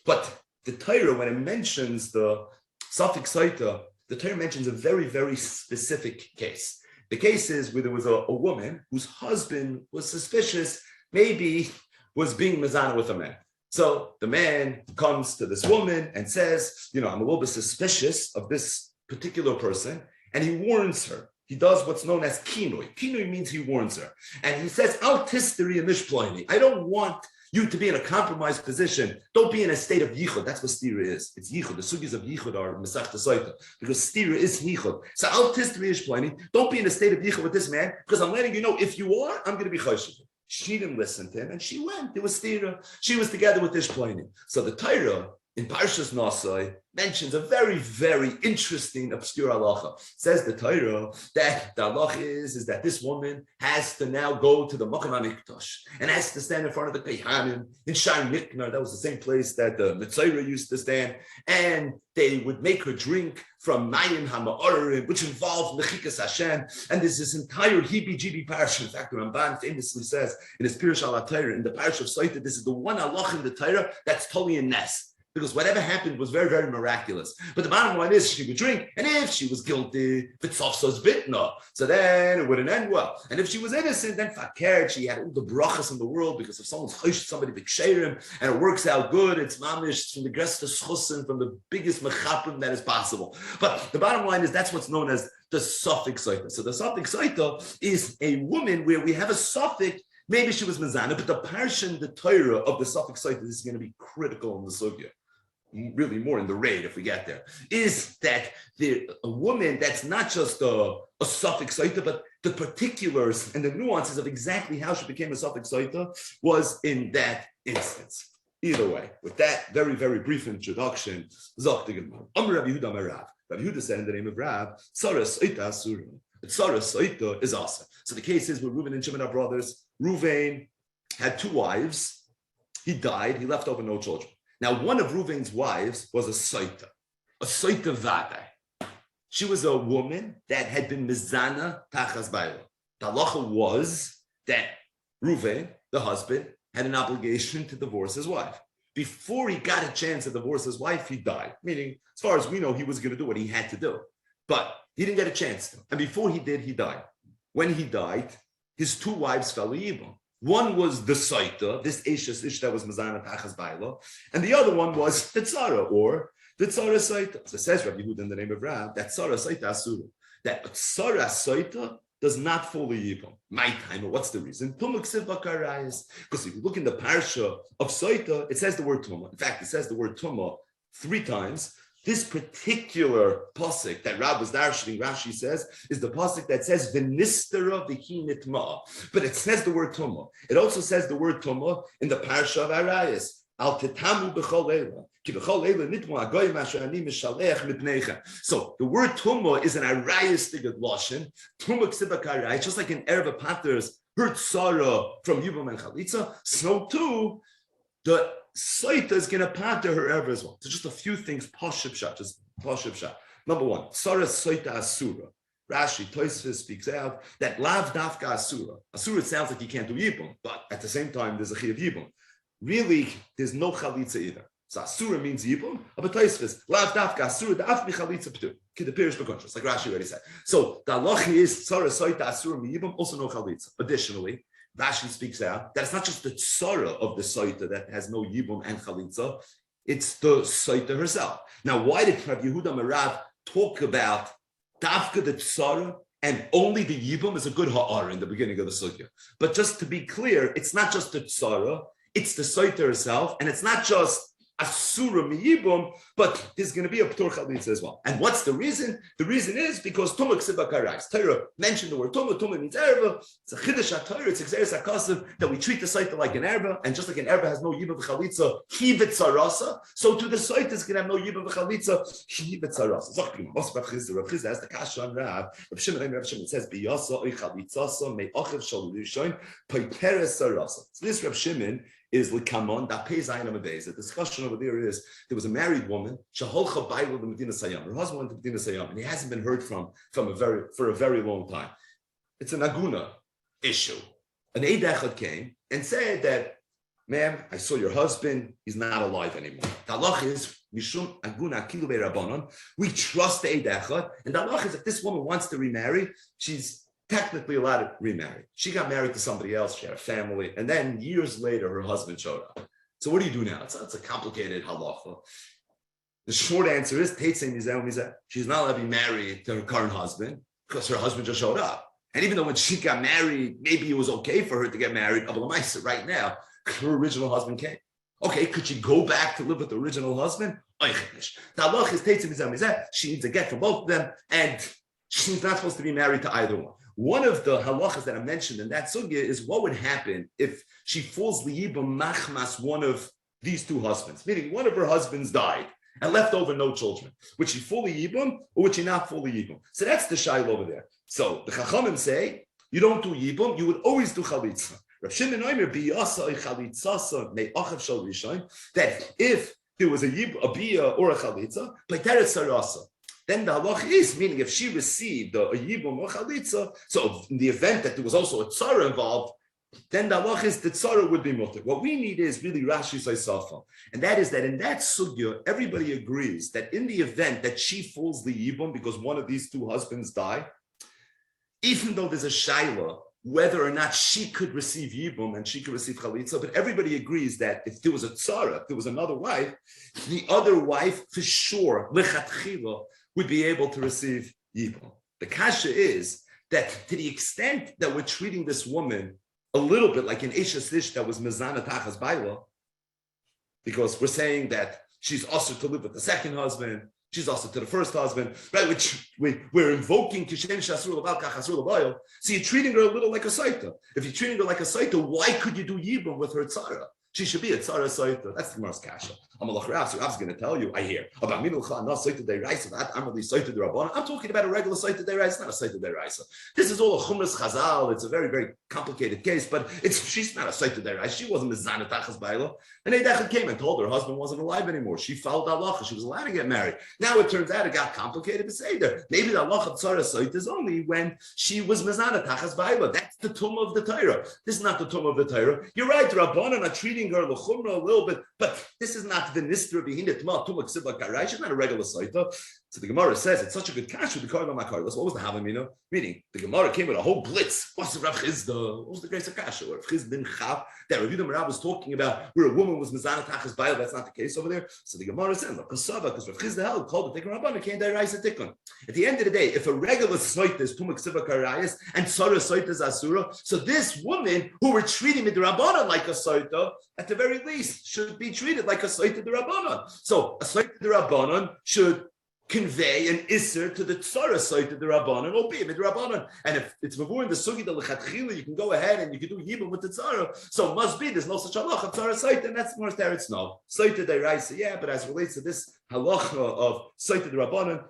But the Torah, when it mentions the suffix Sotah, the Torah mentions a very, very specific case. The case is where there was a woman whose husband was suspicious, maybe was being Mezana with a man. So the man comes to this woman and says, I'm a little bit suspicious of this particular person, and he warns her. He does what's known as kinui. Kinui means he warns her. And he says, Al tisteri mishploini. I don't want you to be in a compromised position. Don't be in a state of yichud. That's what stira is. It's yichud. The sugis of yichud are Masechta Sotah, because stira is yichud. So Al tisteri mishploini. Don't be in a state of yichud with this man, because I'm letting you know, if you are, I'm going to be choshev. She didn't listen to him, and she went. It was stira. She was together with this plaining. So the Torah in Parshas Nasai mentions a very, very interesting, obscure halacha. Says the Torah that the halacha is that this woman has to now go to the Makom HaMikdash and has to stand in front of the Kohanim in Shar Miknar. That was the same place that the Mitzayra used to stand. And they would make her drink from Mayim HaMa'arim, which involved Mechikas Hashem. And there's this entire heebie-jeebie parsha. In fact, the Ramban famously says in his Pirush al Torah, in the parsha of Sotah, this is the one halacha in the Torah that's totally a nest. Because whatever happened was very, very miraculous. But the bottom line is she would drink, and if she was guilty, v'tzofsos bitna, so then it wouldn't end well. And if she was innocent, then fakert, she had all the brachas in the world, because if someone's choshed somebody b'ksherim, and it works out good, it's mamish from the gresta schussen, from the biggest mechapim that is possible. But the bottom line is that's what's known as the suffix Sotah. So the suffix Sotah is a woman where we have a suffix. Maybe she was mezana, but the parsha, the Torah of the suffix Sotah, this is going to be critical in the sugya. Really more in the Reid if we get there, is that a woman that's not just a suffix Sotah, but the particulars and the nuances of exactly how she became a suffix Sotah was in that instance. Either way, with that very, very brief introduction, Rabbi Yehuda said in the name of Rab, Tzaras Sotah Asura. Tzaras Sotah is awesome. So the case is with Reuven and Shimon are brothers. Reuven had two wives. He died. He left over no children. Now, one of Reuven's wives was a Sotah Vadai. She was a woman that had been Mezana Tachas Baila. The halacha was that Reuven, the husband, had an obligation to divorce his wife. Before he got a chance to divorce his wife, he died. Meaning, as far as we know, he was going to do what he had to do. But he didn't get a chance to. And before he did, he died. When he died, his two wives fell Yevamos. One was the Sotah, this Eishes Ish that was Mezana Tachas Baila, and the other one was the Tzara, or the Tzaras Sotah. So it says Rabbi Yehuda in the name of Rab that Tzaras Sotah Asura, that Tzaras Sotah does not fall Yevamos. My time, what's the reason? Because if you look in the parsha of Sotah, it says the word Tumah. In fact, it says the word Tumah 3 times. This particular pasuk that Rab was darshaning, Rashi says, is the pasuk that says v'nistera v'hi nitma, but it says the word tumah. It also says the word tumah in the parsha of Arayos. Al tetamu b'chol leila, ki b'chol leila nitma agoyim asher ani mishalech mipneicha. So the word tumah is an Arayos tigad lashon. Tumah ksibak Arayos, just like in Erev Patter's heard Sarah from Yibam and Chalitza. So too, the Sotah is going to pater her ever as well. So just a few things, Pashib Shah, just Pashib Shah. Number one, Tzaras Sotah Asura. Rashi, Tosfos speaks out that Lav Dafka Asura. Asura sounds like you can't do Yibum, but at the same time, there's a Chiyav Yibum. Really, there's no Chalitza either. So Asura means Yibum, but Tosfos, Lav Dafka Asura, the Afmi Chalitza P'tu. The Pirish B'Kontrus, like Rashi already said. So the halacha is Tzaras Sotah Asura Yibum, also no Chalitza. Additionally, Rashi speaks out that it's not just the tzara of the Sotah that has no yibum and chalitza, it's the Sotah herself. Now, why did Rav Yehuda Merav talk about dafka the tzara and only the yibum is a good ha'ara in the beginning of the sugya? But just to be clear, it's not just the tzara, it's the Sotah herself, and it's not just asura miyibum, but there's going to be a p'tur chalitza as well. And what's the reason? The reason is because Tumah Ksiba Karais. Torah mentioned the word Tumah. Tumah means erva. It's a chiddush HaTorah. It's exeris HaKasav that we treat the Sotah like an erva, and just like an erva has no yibum v'chalitza, hivet tzarasa. So to the Sotah is going to have no yibum v'chalitza, hivet tzarasa. Zochim, Rav Chizda has the kasha on Rav Shimon says biyasa oy chalitzasa me'achiv shal rishon peiperes tzarasa. So this Rav Shimon is likamon that pays ayin Amud Beis. The discussion over there is there was a married woman, shaholcha Bible the Medina Sayam. Her husband went to Medina Sayam, and he hasn't been heard from for a very long time. It's an aguna issue. An Eid Echad came and said that, ma'am, I saw your husband, he's not alive anymore. The halach is mishum aguna kilu be'rabanan. We trust the Eid Echad, and the halach is if this woman wants to remarry, she's technically allowed to remarry. She got married to somebody else, she had a family, and then years later, her husband showed up. So what do you do now? It's a complicated halacha. The short answer is, she's not allowed to be married to her current husband because her husband just showed up. And even though when she got married, maybe it was okay for her to get married, right now, her original husband came. Okay, could she go back to live with the original husband? The halacha is, she needs a get from both of them, and she's not supposed to be married to either one. One of the halachas that I mentioned in that sugya is what would happen if she falls liyibam machmas one of these two husbands, meaning one of her husbands died and left over no children. Would she fully yibam or would she not fully yibam? So that's the shaila over there. So the chachamim say you don't do yibam, you would always do chalitza. Rav Shimon Omer biyasa chalitzasa me'achav shal rishon, that if there was a biyah or a chalitza, like teretz sarasa, then the halach is, meaning if she received a yibum or chalitza, so in the event that there was also a tzara involved, then the halach is the tzara would be mutter. What we need is really Rashi Saisafah, and that is that in that sugya, everybody agrees that in the event that she falls the yibum because one of these two husbands die, even though there's a shaila whether or not she could receive yibum and she could receive chalitza, but everybody agrees that if there was a tzara, if there was another wife, the other wife for sure lechatchila would be able to receive yibum. The kasha is that to the extent that we're treating this woman a little bit like an Eshes Ish that was mezana tachas baila, because we're saying that she's also to live with the second husband, she's also to the first husband, right? Which we're invoking kishen shasur l'bal kachasur l'bayil. So you're treating her a little like a Sotah. If you're treating her like a Sotah, why could you do yibum with her tzara? She should be a tzara Sotah. That's the Gemara's kasha. I'm going to tell you, I hear about minulcha not Sotah deiraisa. I'm really Sotah derabbanan. I'm talking about a regular Sotah deiraisa, not a Sotah deiraisa. This is all a chumras chazal. It's a very, very complicated case, but she's not a Sotah deiraisa. She wasn't mizana tachas baila. And Eidechad came and told her husband wasn't alive anymore. She followed halacha. She was allowed to get married. Now it turns out it got complicated to say there. Maybe the halacha tzara Sotah is only when she was mizana tachas baila. That's the tumah of the Torah. This is not the tumah of the Torah. You're right, Rabbanan are treating her l'chumra a little bit, but this is not the nistra behind it. She's not a regular Sotah. So the Gemara says it's such a good cash with the Karla Makarlas. What was the Havamina? Meaning the Gemara came with a whole blitz. What's the Rav Chizda? What was the grace of Kasha? Rav Chizda bin Chav that Rav Yehuda Merav was talking about where a woman was mizana tachas bayil. That's not the case over there. So the Gemara said, look, because Rav Chizda held called the Tikkun Rabbanan came deraisa tikkun. At the end of the day, if a regular Sotah is tumak siva karayas and tzara Sotah is asura, so this woman who we're treating the Rabbanan like a Sotah, at the very least, should be treated like a Sotah the Rabbanan. So a Sotah the Rabbanan should convey an isser to the tzara side of the rabbanon, or be the rabbanon. And if it's mavur in the sugi the lechatchila, you can go ahead and you can do yibum with the tzara. So it must be there's no such halacha tzara side, and that's more there. It's no side of the raisa, yeah. But as it relates to this halacha of side of the rabbanon,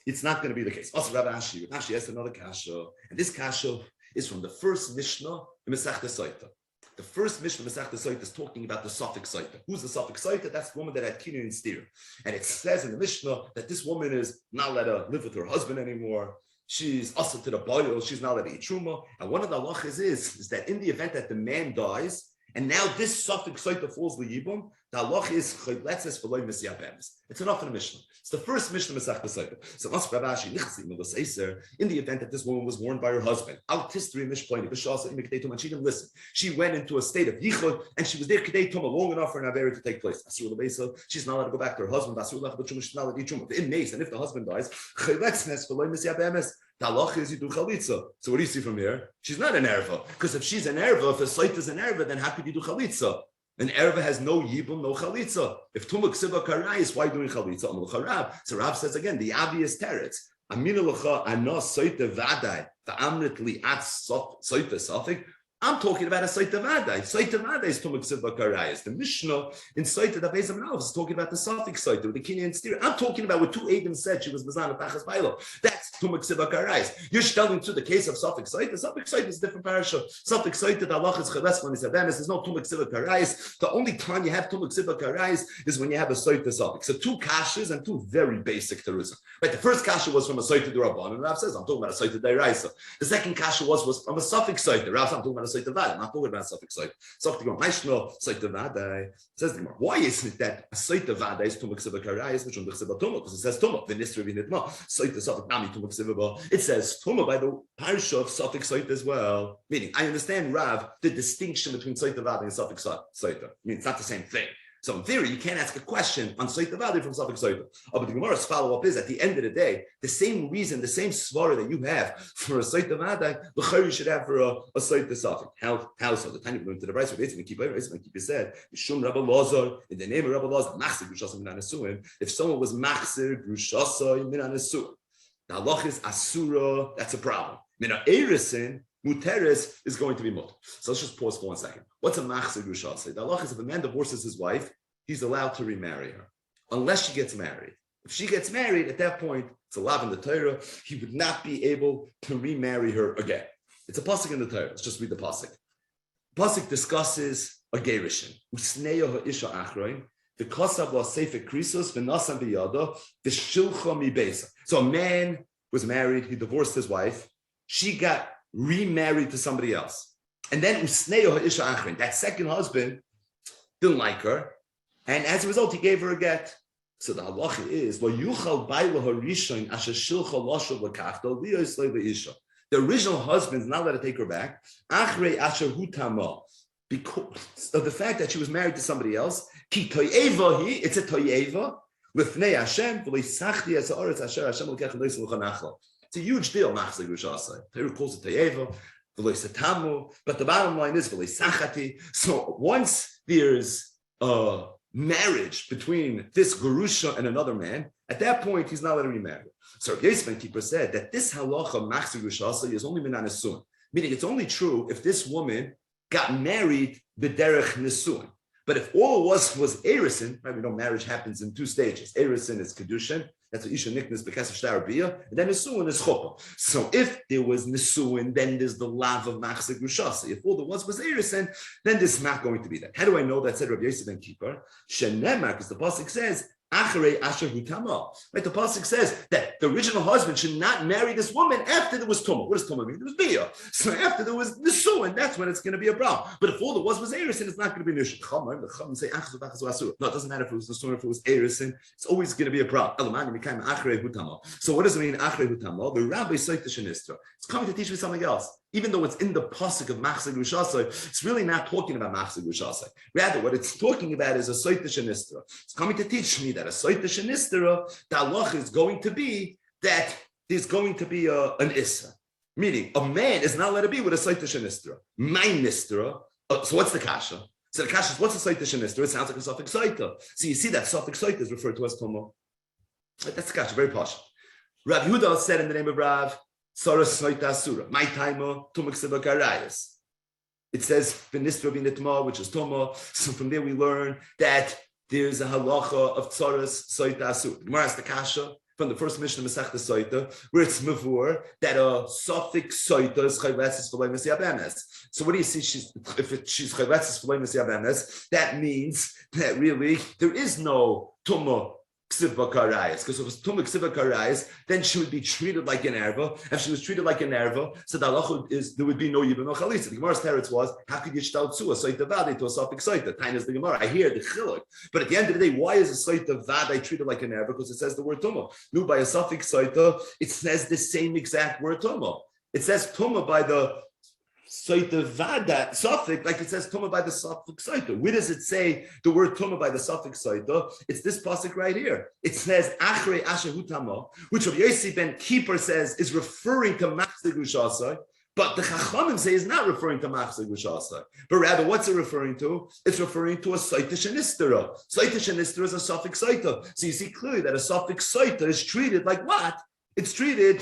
it's not going to be the case. Also, Rabbi Ashi has another kasha, and this kasha is from the first Mishnah in Masechta Sotah. The first Mishnah Masechta Sotah is talking about the Sotah Sotah. Who's the Sotah Sotah? That's the woman that had kinyan and steer. And it says in the Mishnah that this woman is not allowed to live with her husband anymore. She's also to the boil. She's not allowed to eat truma. And one of the halachas is that in the event that the man dies, and now this Sotah Sotah falls the yibum, The halach is chayletzes v'loy Mesiya be'emes. It's enough in the Mishnah. It's the first Mishnah Masechta Sotah. So in the event that this woman was warned by her husband, she didn't listen. She went into a state of yichud, and she was there kedei tuma long enough for an avera to take place. She's not allowed to go back to her husband. She's not allowed to eat truma. In mace, and if the husband dies, the halach is you do chalitza. So what do you see from here? She's not an erva, because if she's an erva, if a site is an erva, then how could you do chalitza? An erva has no yibum, no chalitza. If tumuk siva karayis, why doing chalitza? Amul charav. So Rav says again, the obvious teretz. Aminu l'cha anos soite vadai va'amrit li'at soite safik. I'm talking about a Sotah Vadai. Sotah Vadai is Tumuk Siva Karayas. The Mishnah in Sotah that Beis Amud Aleph is talking about the Safik Sotah with the Kinyan steer. I'm talking about what two Adam said she was Mazana Tachas Bailo. That's Tumuk Siva Karayas. You're telling to the case of Safik Sotah. Safik Sotah is a different parasha. Safik Sotah, the Allah is Chaves when it's Yevamos. There's no Tumuk Siva Karayas. The only time you have Tumuk Siva Karayas is when you have a Sotah Safik. So two kashas and two very basic terusim. Right, the first kasha was from a Sotah D'Rabban, and Rav says, I'm talking about a Sotah D'Oraisa. The second kasha was from a Safik Sotah. Rav says, I'm talking about a Sotah Vadai. I'm not talking about a Safik Sotah. Sotah Gemara, Maishno, Sotah Vadai. Says the Gemara, why isn't it that a Sotah Vadai is Tumuk Siva Karayas, which on the Chsiva Tumuk? Because it says Tumuk, V'nisra V'nitma, Sotah Safik Nami Tumuk Siva Ba. It says Tumuk by the parsha of Safik Sotah as well. Meaning, I understand, Rav, the distinction between Sotah Vadai and Safik Sotah. I mean, it's not the same thing. So in theory, you can't ask a question on Sotah Vadai from Safik Sotah. But the Gemara's follow-up is, at the end of the day, the same reason, the same svara that you have for a Sotah Vadai, the you should have for a Sotah Safik. How so? The time you go into the Brayso, basically keep it said, Mishum Rabba Lazar, in the name of Rabba Lazar, Machzir Grushasa Minan Esuim. If someone was Machzir Grushasa Minan Esuim, the halach is Asura, that's a problem. Mina Erisin, Muteris is going to be mut. So let's just pause for 1 second. What's a machzir grushasa? The halach is if a man divorces his wife, he's allowed to remarry her, unless she gets married. If she gets married, at that point, it's a lav in the Torah, he would not be able to remarry her again. It's a pasuk in the Torah. Let's just read the pasuk. The pasuk discusses a gerushin. Usneya ha'isha achroin, the kosav la'sefer krisos, v'nasam b'yada, v'shilcha mi beisa. So a man was married, he divorced his wife, she got remarried to somebody else. And then Usneyo Ha'isha Achrin, that second husband didn't like her, and as a result, he gave her a get. So the halacha is, the original husband is not allowed to take her back, because of the fact that she was married to somebody else. It's a toyeva, lifnei Hashem, it's a huge deal, Machzir Grushasa. Torah calls it Toyeva, but the bottom line is so once there's a marriage between this Gurusha and another man, at that point he's not allowed to remarry. So Yosef Keeper said that this halacha Machzir Grushasa is only minan nesuin, meaning it's only true if this woman got married b'derech nesuin. But if all it was erisin, right? We know marriage happens in two stages. Erisin is kedushin. That's what Isha Niknas Bekasef Shtarabiyah, and then Nisuin is Choppah. So if there was Nisuin, then there's the lav of Machzir Grushasa. If all there was Erisin, then there's not going to be that. How do I know that? Said Rabbi Yosef ben Kippur. Shenemar, because the pasuk says, Acharei Asher Hutama. Right? The pasuk says that the original husband should not marry this woman after there was Tumah. What does Tumah mean? There was Bia. So after there was Nisuin, that's when it's going to be a problem. But if all there was Erisin, it's not going to be Nishon. The Chum say no, it doesn't matter if it was Nisuin, if it was Erisin. It's always going to be a problem. So what does it mean, Achrei Hutama? The Rabbi Sotah Shenistra. It's coming to teach me something else. Even though it's in the pasuk of Machzir Grushasa, it's really not talking about Machzir Grushasa. Rather, what it's talking about is a Sotah Shenistra. It's coming to teach me that a Sotah Shenistra, the halach is going to be that there's going to be an Issa. Meaning, a man is not allowed to be with a Sotah Shenistra. My Nistra. So what's the kasha? So the kasha is, what's a Sotah Shenistra? It sounds like a Safik Sotah. So you see that Safik Sotah is referred to as Tomo. That's the kasha, very posh. Rav Yehuda said in the name of Rav, Tzaras Sotah Asura. My timer, Tumuk Siva Karayas. It says V'nisra V'nitma, which is Tomo. So from there we learn that there's a halacha of Tzaras Sotah Asura. The Gemara has the kasha from the first Mishnah Masechta Sotah, where it's mavur that a Safik Sotah is chayvetzes v'loy Mesiya be'emes. So what do you see? She's chayvetzes v'loy Mesiya be'emes. That means that really there is no Tumah ksiva karayis. Because if it was tumah ksiva karayis, then she would be treated like an erva. If she was treated like an erva, so the halacha is there would be no yibum no chalitza. The Gemara's teretz was, how could you shtal to a soita vade to a safik soita? Time is the Gemara. I hear the chiluk, but at the end of the day, why is a soita vade treated like an erva? Because it says the word tumah. No, by a safik soita, it says the same exact word tumah. It says tumah by the Sotah vada suffix, like it says tumah by the suffix Sotah. Where does it say the word tumah by the suffix Sotah? It's this pasuk right here. It says achrei asher hutama, which Rabbi Yossi ben Kippur says is referring to machzir gushasai, but the Chachamim say is not referring to machzir gushasai, but rather what's it referring to? It's referring to a Sotah shenistera. Sotah shenistera is a suffix Sotah. So you see clearly that a suffix Sotah is treated like what? It's treated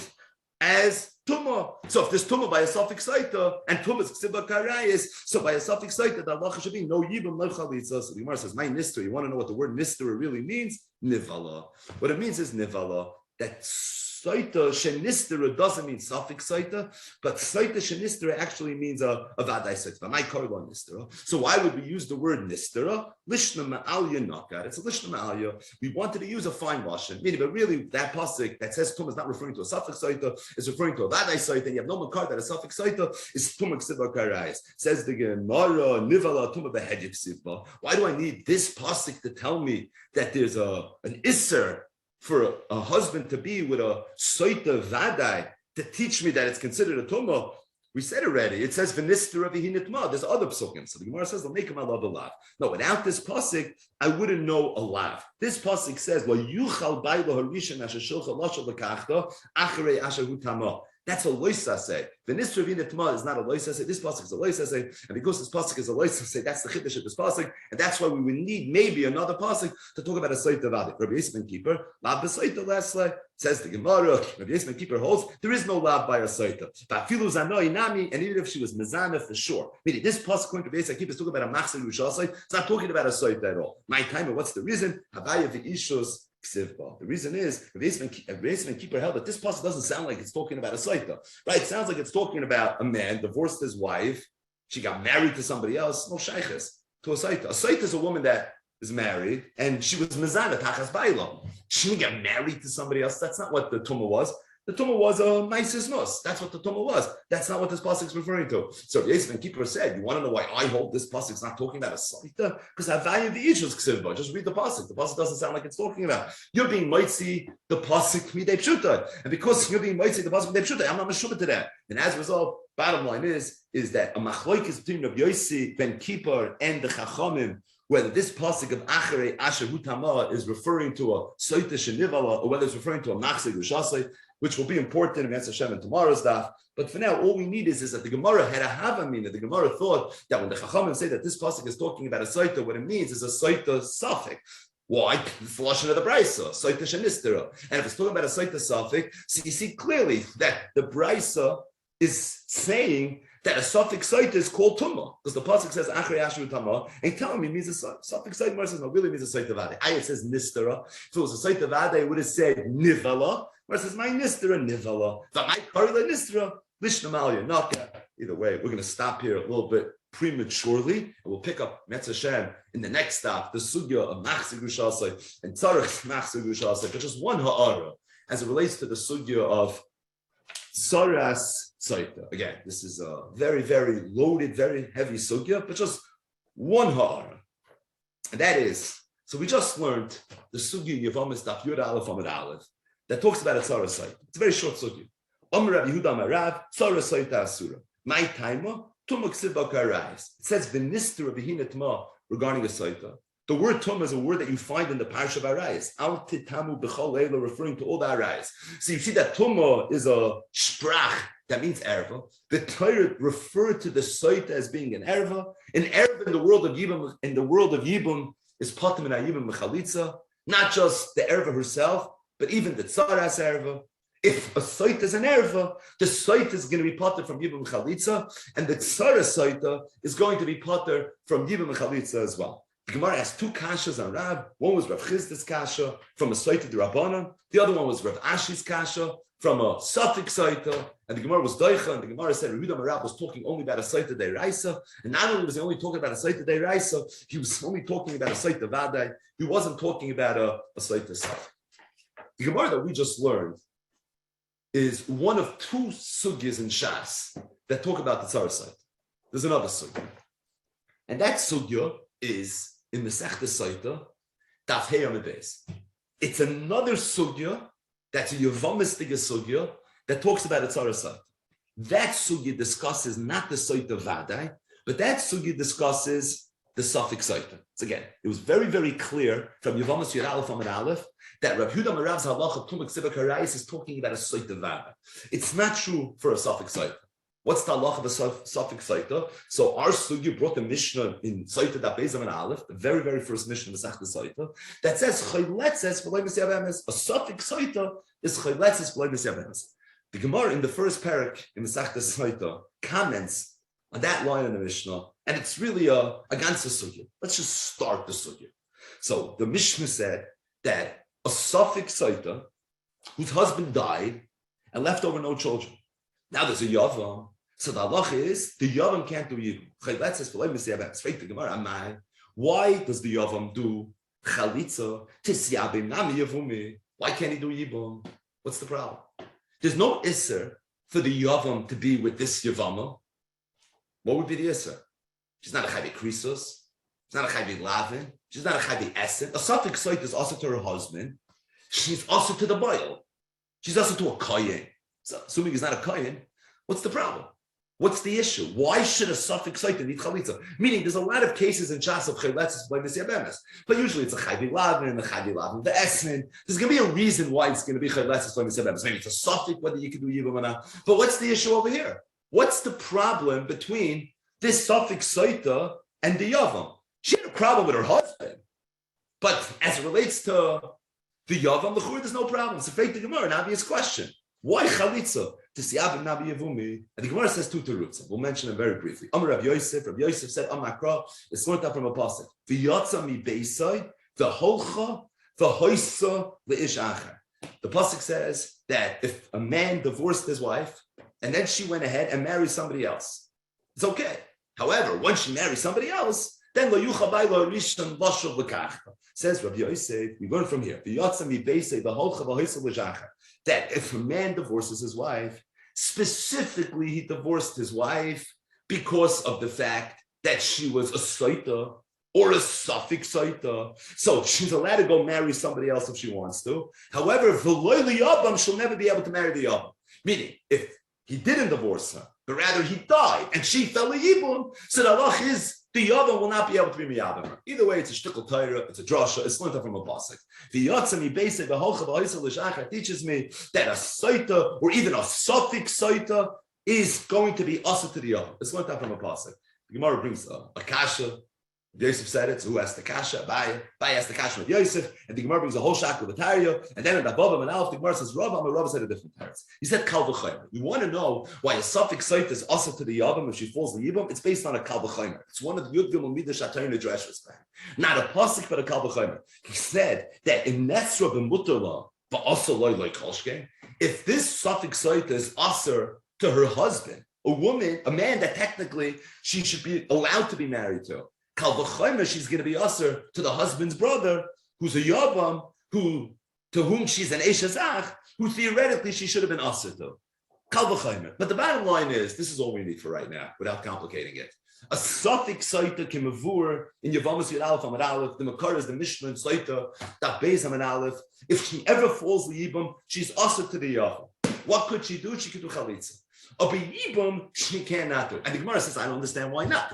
as tumah. So if there's tumah by a suffix saita and tumah is ksiba karayis, so by a suffix saita the halacha should be no yibum no chalitza. So the Gemara says, my nister. You want to know what the word nister really means? Nivala. What it means is nivala. That saita shenistera doesn't mean suffix saita, but saita shenistera actually means a vadai saita. My korban nistera. So why would we use the word nistera? Lishna ma'alya nakat. It's a lishna ma'alya. We wanted to use a fine washing, meaning, but really that pasuk that says tumah is not referring to a suffix saita, it's referring to a vadai saita, and you have no makar that a suffix saita is tumah ksiva karayis. Says the Gemara nivala tumah behedjik ksiva. Why do I need this pasuk to tell me that there's an isser for a husband to be with a soita vadai to teach me that it's considered a tumah? We said already. It says v'nister avihinitma. There's other psukim. So the Gemara says they'll make him a love a lav. No, without this pasuk, I wouldn't know a lav. This pasuk says lo yuchal baylo harishon asher shilcha lashal lekachta acharei asher hutama. That's a loisase. V'nister avihinitma is not a loisase. This pasuk is a loisase, and because this pasuk is a loisase, that's the chiddush of this pasuk, and that's why we would need maybe another pasuk to talk about a soita vadi. Rabbi Yisman Keeper, lav b'soita lastly. Says the Gemara, Rabbi Yisman Keeper holds there is no love by a soita. Ba'filu zanoi nami, and even if she was mezana for sure. Meaning this pasuk according to Rabbi Yisman Keeper is talking about a machzir ushasai. It's not talking about a soita at all. My timer, what's the reason? Havaya v'ishus. The reason is Rabbi Yisman Keeper held that this pasuk doesn't sound like it's talking about a soita, right? It sounds like it's talking about a man divorced his wife, she got married to somebody else, no shayches to a soita. A soita is a woman that is married and she was mezana tachas baila. She didn't get married to somebody else. That's not what the tumah was. The tumah was a maisis nus. That's what the tumah was. That's not what this pasuk is referring to. So Rabbi Yisman Keeper said, you want to know why I hold this pasuk is not talking about a soita? Because I value the issues ksivba. Just read the pasuk. The pasuk doesn't sound like it's talking about. You're being mitzi the pasuk midei pshuta, and because you're being mitzi the pasuk midei pshuta, I'm not meshubah to that. And as a result, bottom line is that a machlokes between Rabbi Yossi ben Kippur and the Chachamim, whether this pasuk of acharei asher hutama is referring to a soita shenivala or whether it's referring to a machzir gushasai, which will be important in Hashem in tomorrow's daf. But for now, all we need is that the Gemara had a havamina. The Gemara thought that when the Chachamim say that this pasuk is talking about a soita, what it means is a soita suffix. Why? It's the lashon of the brisa, soita shenistera. And if it's talking about a soita suffix, so you see clearly that the brisa is saying that a suffix soita is called tumah, because the pasuk says achrei asher tama, and telling me it means a suffix soita. Says no, really means a soita vade. It says nistera. If it was a soita vade, it would have said nivala. Where it says my nistera nivala, but my karila nistera lishna malya naka. Either way, we're going to stop here a little bit prematurely, and we'll pick up Metz Hashem in the next stop, the sugya of machzir gushasai and tzarich machzir gushasai, but just one ha'ara as it relates to the sugya of Tzaras Sotah. Again, this is a very, very loaded, very heavy sugya, but just one ha'ara. And that is, so we just learned the sugya Yevamos Daf Yud Amud Aleph that talks about a Tzaras Sotah. It's a very short sugya. Amar Rabbi Yehuda Amar Rav, Tzaras Sotah Asura. My timer, Tumah Ksiva Karayis. It says V'nister Avihinatma regarding a Sotah. The word tumah is a word that you find in the Parsha of Arayis. Al titamu b'chol leila, referring to all the Arayis. So you see that tumah is a sprach, that means erva. The Torah referred to the soita as being an erva. An erva in the world of Yibum, is patim and ayibum mechalitza. Not just the erva herself, but even the tzaras erva. If a soita is an erva, the soita is going to be pater from Yibum Chalitza, and the tzaras soita is going to be pater from Yibum Chalitza as well. The Gemara has two kashas on Rab. One was Rav Chizda's kasha from a soita de Rabbanan. The other one was Rav Ashi's kasha from a suffix Sotah, and the Gemara was Doicha, and the Gemara said Reid was talking only about a Sotah Deiraisa, and not only was he only talking about a Sotah Deiraisa, he was only talking about a Sotah Vadai. He wasn't talking about a Sotah Sotah. The Gemara that we just learned is one of two sugyas in Shas that talk about the Tzaras Sotah. There's another sugya, and that sugya is in the Masechta Sotah, Daf Yud Amud Beis. It's another sugya that's a Yevamos sugya that talks about a Tzaras Sotah. That sugya discusses not the Sotah Vadai, but that sugya discusses the suffix Sotah. So again, it was very, very clear from Yevamos Amud Aleph that Rav Yehuda Marav's halacha Tumah Ksibah Karayis is talking about a Sotah Vadai. It's not true for a suffix Sotah. What's the halacha of a suffix Sotah? So our sugya brought a Mishnah in Sotah Daf Yud Aleph, the very, very first Mishnah in the Masechta Sotah, that says Chayletzes v'lo Yevamos. A suffix Sotah is Chayletzes v'lo Yevamos. The Gemara in the first parak in the Masechta Sotah comments on that line in the Mishnah, and it's really a ganze sugya. Let's just start the sugya. So the Mishnah said that a suffix Sotah whose husband died and left over no children. Now there's a Yavam. So the halacha is the Yavam can't do Yibum. Why does the Yavam do Chalitza? Why can't he do Yibum? What's the problem? There's no Isser for the Yavam to be with this Yavama. What would be the Isser? She's not a Chavi Krisos. She's not a Chavi Lavin. She's not a Chavi Essen. A suffix Sotah is also to her husband. She's also to the Baal. She's also to a Kayin. So, assuming he's not a Kayin, what's the problem? What's the issue? Why should a suffix Sotah need Chalitza? Meaning, there's a lot of cases in Shas of Chayletzes by Yevamos, but usually it's a Chavi Lavin, the Chavi Lavin, the Esmin. There's going to be a reason why it's going to be Chayletzes by Yevamos. Maybe it's a suffix, whether you can do Yibum or not. But what's the issue over here? What's the problem between this suffix Sotah and the Yavam? She had a problem with her husband, but as it relates to the Yavam, the Chur, there's no problem. It's a fake to Gemara, an obvious question. Why Chalitza? To see Abim Nabi Yevumi. And the Gemara says two terutzim. We'll mention them very briefly. Amar Rav Yosef. Rav Yosef said, Amakra, it's learned out from a pasuk. V'yatza mi beisai, v'holcha, v'hoisa le'ish acher. The pasuk says that if a man divorced his wife, and then she went ahead and married somebody else, it's okay. However, once she marries somebody else, then lo yuchabay lo rishon v'shav l'kachta. Says Rav Yosef, we learn from here. V'yatza mi beisai, v'holcha, v'hoisa le'ish acher. That if a man divorces his wife, specifically he divorced his wife because of the fact that she was a Sotah or a suffix Sotah. So she's allowed to go marry somebody else if she wants to. However, v'lo liyabam, she'll never be able to marry the Yabam. Meaning, if he didn't divorce her, but rather he died and she fell a Yibum, so the halach is the Yavam will not be able to be miyabim. Either way, it's a shtickle Torah, it's a drasha, it's learned from a pasuk. The Yatzami Beisei v'holcha v'hoisa l'shachar teaches me that a Sotah or even a suffix Sotah is going to be asa to the Yavam. It's learned from a pasuk. The Gemara brings a kasha. Yosef said it, so who asked the kasha? Abaye asked the kasha with Yosef, and the Gemara brings a whole shack with a tarya, and then in the Abba and Alf, the Gemara says, Rabba said a different teretz. He said, Kal v'chaymer. You want to know why a suffix Sotah is asa to the Yavam if she falls the Yibam? It's based on a Kal v'chaymer. It's one of the Yud Gimel Midah Shatar Nedrashus. Not a pasuk, but a Kal v'chaymer. He said that in Nesra b'mutarla, ba'asa loy loy kolshke, if this suffix Sotah is asa to her husband, a woman, a man that technically she should be allowed to be married to, Kal v'chaymer, she's going to be usher to the husband's brother, who's a Yavam, to whom she's an Eshazach, who theoretically she should have been usher to. Kal v'chaymer. But the bottom line is, this is all we need for right now, without complicating it. A suffix Sotah kemavur in Yevamos Amud Aleph, the Makar is the Mishnah in Sotah, Daf Yud Aleph. If she ever falls the Yibam, she's usher to the Yavam. What could she do? She could do Chalitza. Of a Yibum, she cannot do. And the Gemara says, I don't understand why not.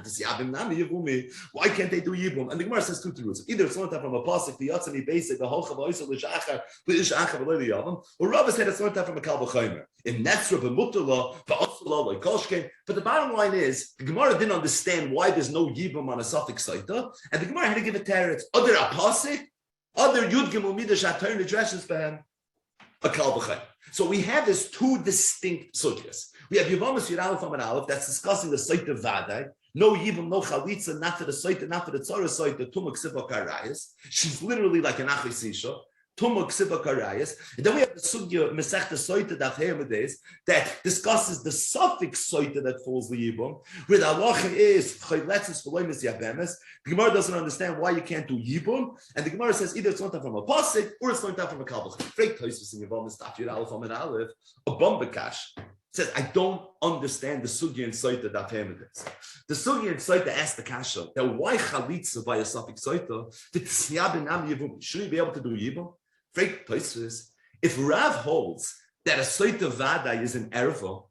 Why can't they do Yibum? And the Gemara says two truths. Either it's learned from a pasuk, the Yatzami Beisei, the Holcha V'Oisa L'Shachar, L'Ishachar V'Lo Yavam, or Rabbi said it's learned from a Kal v'chaymer. In Netzra b'Mutala, V'Osala L'Kolshken. But the bottom line is, the Gemara didn't understand why there's no Yibum on a suffix Sotah, and the Gemara had to give a teretz. Other a pasuk, other Yud Gimel Midah Shatar Nedrashus B'hem, a Kal v'chaymer. So we have these two distinct sugyas. We have Yevamos Amud Aleph that's discussing the Sotah Vadai. No Yibum, no Chalitza, not for the Sotah, not for the Tzaras Sotah, Tumah Ksibah Karayis. She's literally like an Achis Isha. Tumuk Siba Karayas. And then we have the Sugya Mesech the Sotah Daf Yud Amud Beis that discusses the suffix Sotah that falls the Yibum, where the halacha is Chayletzes V'loimis Yavemes. The Gemara doesn't understand why you can't do Yibum, and the Gemara says either it's learned out from a pasuk or it's learned out from a kabbalah. Freik Tosfos in Yevamos Daf Yud Amud Aleph a Bombakash says I don't understand the Sugya and Sotah Daf Yud Amud Beis. The Sugya and Sotah asked the kasha that why Chalitza by a suffix Sotah the Tziyab and Nam Yibum should he be able to do Yibum? Freik Tosfos, if Rav holds that a Sotah Vadai is an erva,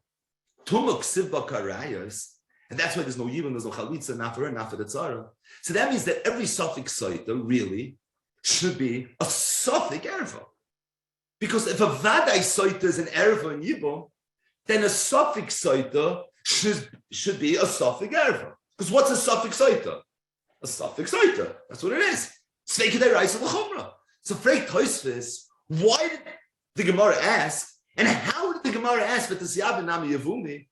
Tumuk Sivba Karayas, and that's why there's no Yibum, there's no Chalitza, not for her, not for the Tzara. So that means that every suffix Sotah really should be a suffix erva. Because if a Vadai Sotah is an erva in Yibum, then a suffix Sotah should be a suffix erva. Because what's a suffix Sotah? A suffix Sotah. That's what it is. Sveikadei Reisa L'chumra. So Freik Tosfos, why did the Gemara ask, and how did the Gemara ask for the Siyab and Nami Yevumi?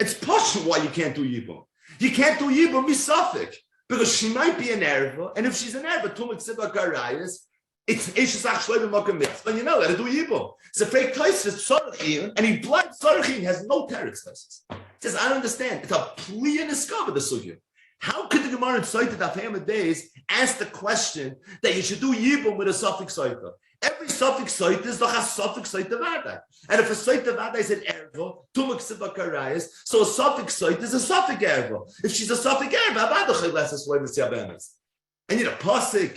It's possible why you can't do Yibum. You can't do Yibum misafik, because she might be an erva, and if she's an erva, Tumik Siba Karayas, it's Eishasach Shloim Makam Mitzvah, and you know, let her do Yibum. So Freik Tosfos, Sorachin, and he blind Sorachin has no teretz tests. He says, I don't understand. It's a plea and discover the Sugya. How could the Gemara in Sotah Daf Yud Amud Beis ask the question that you should do Yibum with a suffix Sotah? Every suffix Sotah is like a suffix Sotah Vadai. And if a Sotah Vadai is an erva, Tumuk Siva Karayas, so a suffix Sotah is a suffix erva. If she's a suffix erva, I need a pasuk,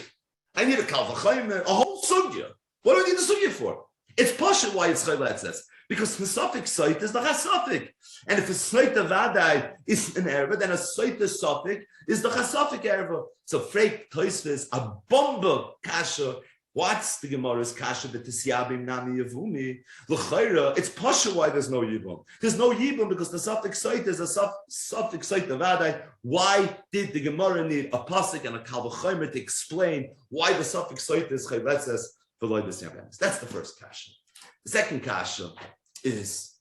I need a kal v'chaymer, a whole sugya. What do I need the sugya for? It's pashut why it's chayletzes. Because the suffix Sotah is the chasafik. And if a Sotah Vadai is an erva, then a Sotah suffix is the chasafik erva. So Freik Tosfos, a bomba kasha. What's the Gemara's kasha that Tisyabim Nami Yevumi? L'chayra, it's pasha why there's no Yibum. There's no Yibum because the suffix Sotah is a suffix Sotah Vadai. Why did the Gemara need a pasuk and a kal v'chaymer to explain why the suffix Sotah is chayletzes v'loy b'siyavens? That's the first kasha. The second kasha is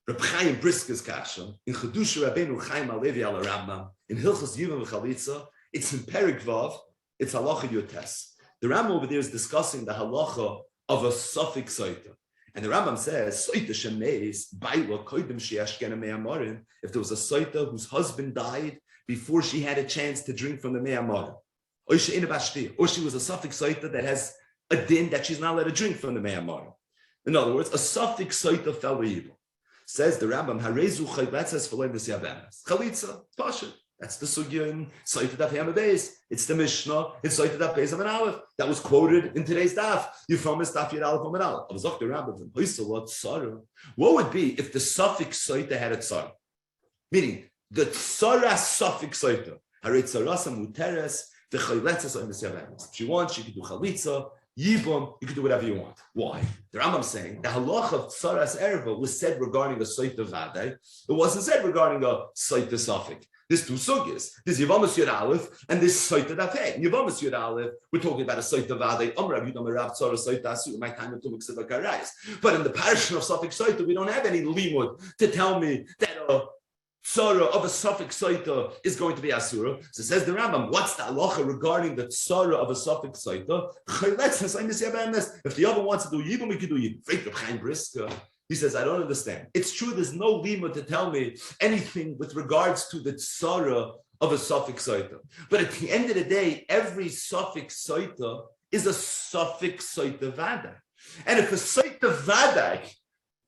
Reb Chaim Briska's kasha in Chedusha Rabbeinu Chaim Alevi al Rambam in Hilchos Yibum v'Chalitza. It's in Perik Vav. It's halacha yotes. The Rambam over there is discussing the halacha of a suffix Sotah, and the Rambam says Sotah shemeis ba'ila koydem she'ashkena me'amarim. If there was a Sotah whose husband died before she had a chance to drink from the me'amarim, or she was a suffix Sotah that has a din that she's not allowed to drink from the me'amarim. In other words, a suffix Sotah fell evil. Says the Rambam, Harezu chayletzes v'loy b'siyavens. Chalitza, pashut. That's the sugya in Sotah Daf Yud Amud Beis. It's the Mishnah in Sotah Daf Beis Amud Aleph that was quoted in today's daf. Yevamos Daf Yud Amud Aleph. What would be if the suffix Sotah had a tzara? Meaning the Tzaras suffix Sotah. Harei Tzarasa muteres v'chayletzes v'loy b'siyavens. If she wants, she could do chalitza. Yibum, you can do whatever you want. Why? The Rambam saying the halach of Tzaras erva was said regarding a Sotah Vadai. It wasn't said regarding a Sotah suffix. There's two sugyas. There's Yevamos Yud Aleph and there's Sotah Daf Hey. In Yevamos Yud Aleph, we're talking about a Sotah Vadai. But in the parasha of suffix Sotah, we don't have any limud to tell me that a tzara of a suffix Sotah is going to be asura. So says the Rambam, what's the halacha regarding the tzara of a suffix Sotah? If the other wants to do yibum, we can do yibum. He says, I don't understand. It's true, there's no lima to tell me anything with regards to the tzara of a suffix Sotah. But at the end of the day, every suffix Sotah is a suffix Sotah Vadai. And if a Sotah Vadai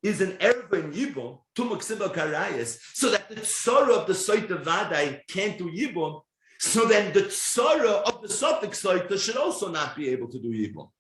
is an erva in yibum, tumuk siba karayas, so that the tzara of the Sotah Vadai can't do yibum, so then the tzara of the suffix Sotah should also not be able to do yibum.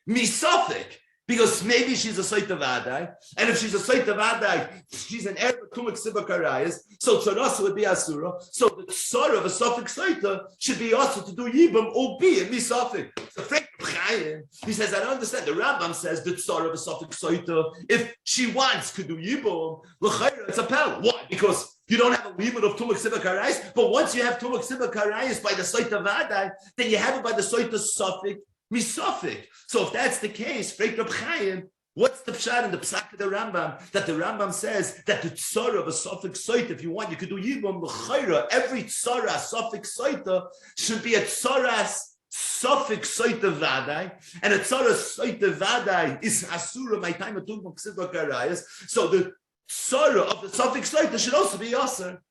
Misafik. Because maybe she's a Sotah Vadai, and if she's a Sotah Vadai, she's an erva tumuk siba karayas, so Tzaras would be asura. So the tzara of a suffix Sotah should be also to do yibum, albeit misafik. So Freik Chaim, he says, I don't understand. The Rambam says the tzara of a suffix Sotah, if she wants, could do yibum. L'chayra, it's a pel. Why? Because you don't have a limit of tumuk siba karayas, but once you have tumuk siba karayas by the Sotah Vadai, then you have it by the Sotah suffix. Misafik. So if that's the case, Freik Reb Chaim, what's the pshat in the psak of the Rambam that the Rambam says that the tzara of a suffix Sotah, if you want, you could do yibum l'chayra. Every tzara suffix Sotah should be a tzaras suffix Sotah vadai, and a Tzaras Sotah vadai is asura my time of Tugma Ksiva Karayas. So the Tzara of the suffix Sotah should also be Yasser.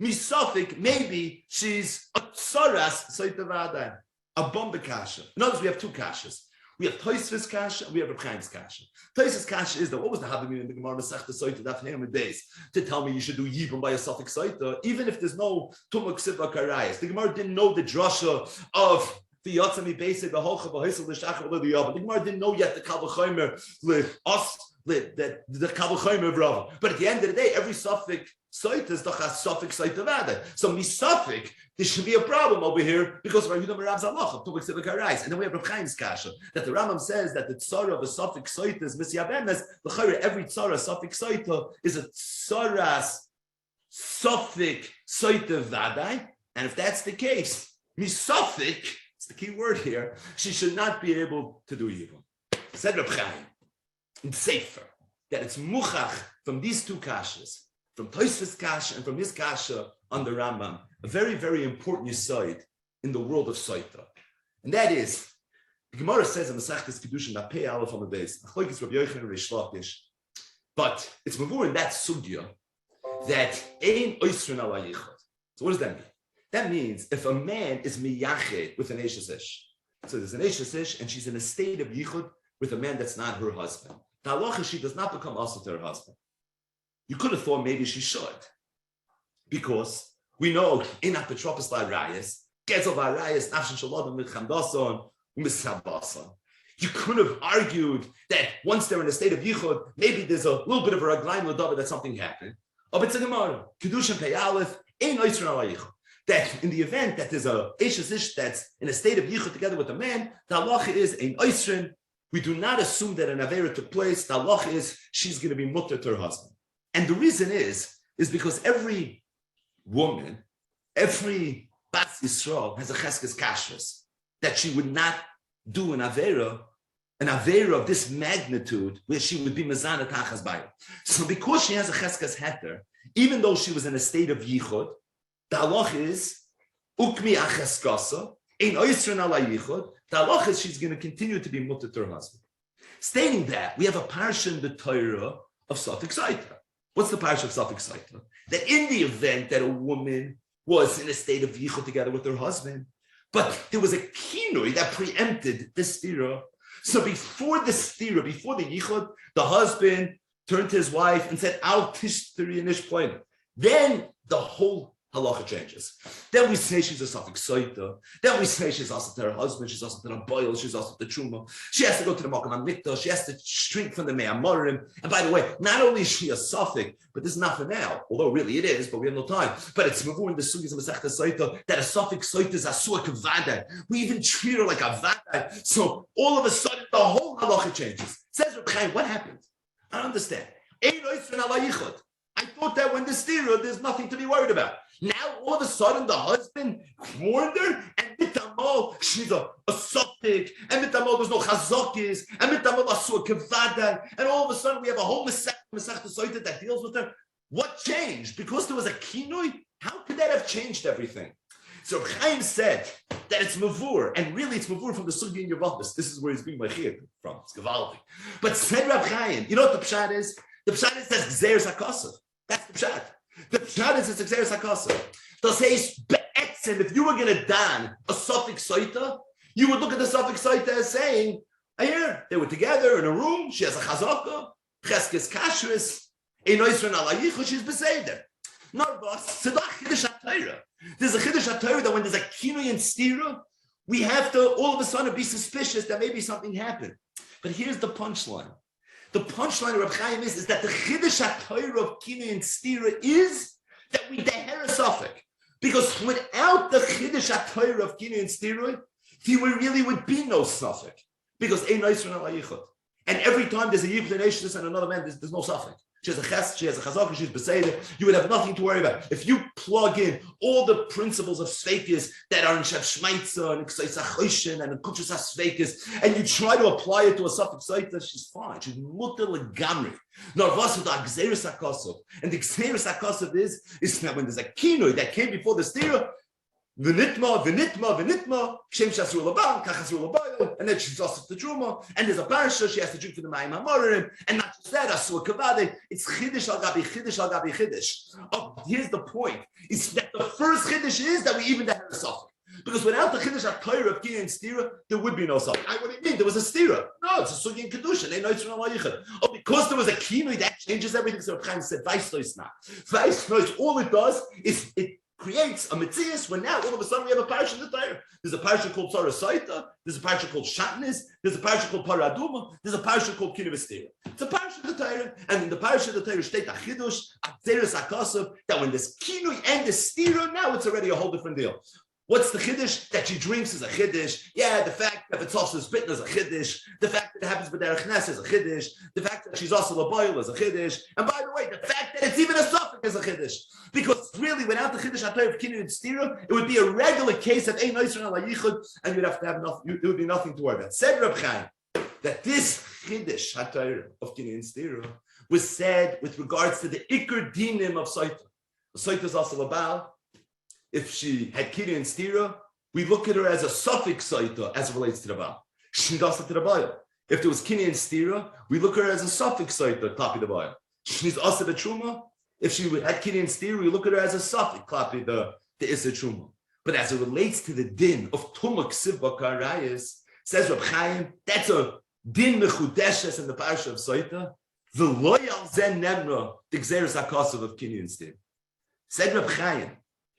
Misafik, maybe she's a Tzaras Sotah vadai, a bomba kasha. In other words, we have two kashas. We have Tosfos kasha and we have Reb Chaim's kasha. Tosfos kasha is that what was the Havamim in the Gemara Masechta Sotah Daf Yud Amud Beis to tell me you should do Yibum by a suffix Sotah, even if there's no Tumah Ksiva Karayas. The Gemara didn't know the drasha of the Yatzami Beis, the Holcha B'Hisel L'Shachar L'Yavah. The Gemara didn't know yet the Kal V'Chomer L'Os the Kal V'Chomer V'Rava. But at the end of the day, every suffix Sotah is the suffix Sotah Vada. So misafik, there should be a problem over here because of Yehuda Merab's halacha, Tumah Ksiva Karayas. And then we have Reb Chaim's kasha that the Rambam says that the tzara of a suffix Sotah is misyabemes. Every tzara suffix Sotah is a tzaras suffix Sotah Vadai. And if that's the case, misafik, it's the key word here, she should not be able to do yibum. Said Reb Chaim in Sefer that it's muchach from these two kashas, from Tosfos kasha and from his kasha on the Rambam, a very, very important yesod in the world of Sotah. And that is, the Gemara says in Masechtas Kedushin, Daf Aleph Amud Beis, Achloikis Rabbi Yochanan and Reish Lakish, but it's mavur in that sugya that ein oisrin ala yichud. So what does that mean? That means if a man is miyached with an Eishes Ish, so there's an Eishes Ish and she's in a state of yichud with a man that's not her husband. The halacha, she does not become also to her husband. You could have thought maybe she should, because we know in apotropos la'rayis, gezel la'rayis, nafshin shalodam mit chamdason, u'misabason. You could have argued that once they're in a state of yichud, maybe there's a little bit of a raglaim l'dava that something happened. Oh, but it's a Gemara. Kedushin Pei Aleph, ein oisrin ala yichud. That in the event that there's a Eishes Ish that's in a state of yichud together with a man, the halacha is ein oisrin. We do not assume that an avera took place. The halacha is she's going to be mutter to her husband. And the reason is because every woman, every Bas Yisrael has a cheskes kashrus, that she would not do an avera of this magnitude where she would be mezana tachas bayah. So because she has a cheskes heter, even though she was in a state of yichud, the halach is ukmi acheskasa ein oisrin ala yichud. The halach is she's going to continue to be mutter to her husband. Stating that, we have a parsha in the Torah of suffix Sotah. What's the parsha of suffix Sotah? That in the event that a woman was in a state of yichud together with her husband, but there was a kinui that preempted the stira. So before the stira, before the yichud, the husband turned to his wife and said, "Al tishtari nish plain." Then the whole halacha changes. Then we say she's a suffix Sotah. Then we say she's also to her husband. She's also to the boil. She's also to the truma. She has to go to the Makam HaMikdash. She has to shrink from the Me'amorim. And by the way, not only is she a suffix, but this is not for now. Although really it is, but we have no time. But it's mavur in the sugis of Masechta Sotah that a suffix Sotah is asur kavadai. We even treat her like a vadai. So all of a sudden the whole halacha changes. Says Reb Chaim, what happened? I don't understand. Ein oisrin ala yichud. I thought that when the stira, there's nothing to be worried about. Now, all of a sudden, the husband warned her, and mitamol, she's a suffix, and mitamol, there's no chazokis, and mitamol, asur kevada, and all of a sudden, we have a whole Masechta Sotah that deals with her. What changed? Because there was a kinui? How could that have changed everything? So Chaim said that it's mavur, and really it's mavur from the sugi in Yevamos. This is where he's being machir from. It's gavaldi. But said Reb Chaim, you know what the pshat is? The pshat is that Gzeres HaKosov. That's the pshat. The pshat is it's Gzeres HaKosov. The says be'etzem, if you were going to don a suffix Sotah, you would look at the suffix Sotah as saying, here, they were together in a room, she has a chazaka, cheskes kashrus, ein oisrin ala yichud, she's beseder. There's a chiddush HaTorah that when there's a kinui and stira, we have to all of a sudden be suspicious that maybe something happened. But here's the punchline. The punchline of Reb Chaim is that the chiddush HaTorah of kinui and stira is that we deher a suffix. Because without the chiddush HaTorah of kinui and stira, there really would be no suffix. Because ein oisrin ala yichud. And every time there's a yichud and Eishes and another man, there's no suffix. She has a ches, she has a chazaka, she's beseder. You would have nothing to worry about. If you plug in all the principles of sveikis that are in Shev Shmeitza and Ksaysa and in Kuchus HaSveikis, and you try to apply it to a suffix Sotah, she's fine. She's mutter legamri. Nor vasu da Gzeres HaKosov. And the Gzeres HaKosov is that when there's a kinui that came before the stira, V'nitma, Shem Shasru Laban, Kachasru Labayel, and then she's also the Truma, and there's a parsha, she has to drink for the Mayim HaMorim, and not just that, Asur Kavade, it's Chiddush al Gabi Chiddush. Oh, here's the point, is that the first Chiddush is that we even have a suffix. Because without the Chiddush HaTorah of Kiyah and Stira, there would be no suffix. What do you mean? There was a Stira. No, it's a Sugi and Kedusha. They know it's from Allah Yichud. Oh, because there was a Kinoi, that changes everything. So Reb Chaim said, Vaisnois not. Vaisnois, all it does is it creates a Metzias where now all of a sudden we have a parasha in the Torah. There's a parasha called Tzaras, there's a parasha called Shatnis, there's a parasha called Paraduma, there's a parasha called Kinoi V'Stira. It's a parasha in the Torah, and in the parasha of the Torah state Achidush, Tzaras HaKasav, that when there's Kinoi and the Stira, now it's already a whole different deal. What's the chiddush? That she drinks is a chiddush. Yeah, the fact that it's also spitting is a chiddush. The fact that it happens with derech nes is a chiddush. The fact that she's also a boil is a chiddush. And by the way, the fact that it's even a suffix is a chiddush. Because really, without the chiddush HaTorah of Kinoi and Stira, it would be a regular case of ein oisron ala yichud, and you'd have to have nothing. There would be nothing to worry about. Said Reb Chaim that this chiddush HaTorah of Kinoi and Stira was said with regards to the ikar dinim of Sotah. Sotah is also a baal. If she had Kinoi and Stira, we look at her as a suffix Sotah as it relates to the Baal. She does it to the Baal. If there was Kinoi and Stira, we look at her as a suffix Sotah, klapi the Baal. She's also the Truma. If she had Kinoi and Stira, we look at her as a suffix, klapi the Issa Truma. But as it relates to the din of Tumah Ksiv Bakarayas, says Reb Chaim, that's a din mechudeshes in the parasha of Sotah. The loyal zen nemra, the Gzeres HaKasav of Kinoi and Stira. Said Reb Chaim,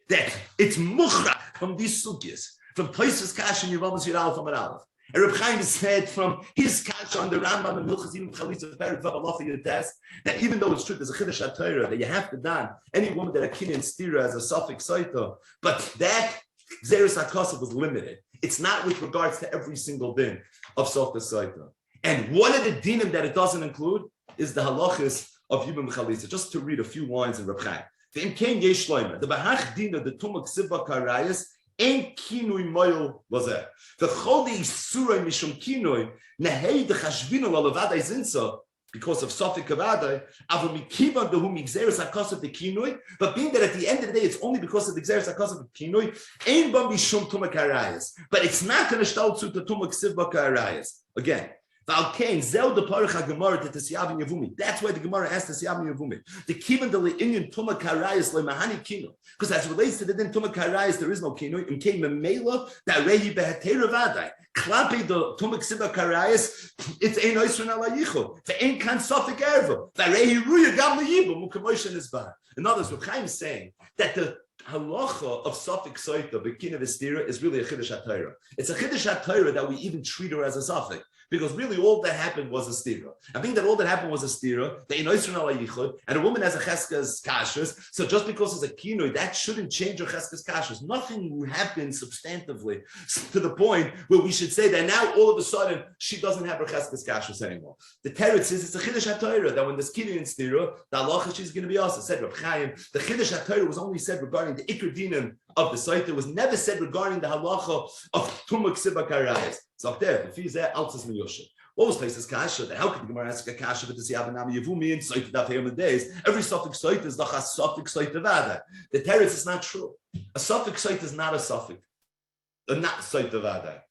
that it's mukhrach from these sugyas, from places kash and Yevamos Amud Aleph. And Reb Chaim said from his kash on the Rambam and Hilchos Yidin Chalitza Perik V'Halacha Yudtes that even though it's true there's a Chiddush HaTorah that you have to don any woman that a Kinoi and Stira as a suffix Sotah, but that Gzeres HaKasav was limited. It's not with regards to every single din of Sotah Sotah. And one of the dinim that it doesn't include is the halachas of Yibam Chalitza. Just to read a few lines in Reb Chaim. The Bahach Dina, the Tumah Ksiv Bakarayas, ain't Kinoi Moil was there. The Choli Surah Mishum Kinoi, Nehei the Chashvino Lalavadai Zinsa, because of Sofik Kavadai, Avamikivan the whom Xeris Akasav the Kinoi, but being that at the end of the day, it's only because of the Xeris Akasav the Kinoi, ain't Bam Mishum Tumah Karayas. But it's not going to start to the Tumah Ksiv Bakarayas. Again. That's why the Gemara asked the Siyavim Yevumi. The kivan the le'inyan Tumah Karayas le'mahani kino. Because as it relates to the din Tumah Karayas, there is no kino. In came memela that rehi behatera vadai. Klapi the Tumah Ksiva Karayas. It's ein oisron ala yichud. The ein kan sofik erva. That rehi ruya gam le'yibum u'kamoishan is bad. In other words, Reb Chaim is saying that the halacha of suffix Sotah b'kinoi v'stira is really a chiddush HaTorah. It's a chiddush HaTorah that we even treat her as a suffix. Because really all that happened was a stira. And being that all that happened was a stira, the inoisron ala yichud, and a woman has a cheskas kashrus, so just because it's a kinoi, that shouldn't change her cheskas kashrus. Nothing happened substantively to the point where we should say that now all of a sudden she doesn't have her cheskas kashrus anymore. The teretz says it's a chiddush HaTorah that when there's kinoi and stira, the halacha she's going to be also said Reb Chaim. The chiddush HaTorah was only said regarding the ikar dinim of the site. It was never said regarding the halacha of Tumah Ksiva Karayas. So there, if he's there, Altzis Miyoshe. What was places kasha? Then how could the Gemara ask a kasha but to see Avanami Yevumi and Sotah Daf Yud Amud Beis? Every suffix Sotah is not a suffix Sotah Vada. The teretz is not true. A suffix Sotah is not a suffix, not Sotah Vada,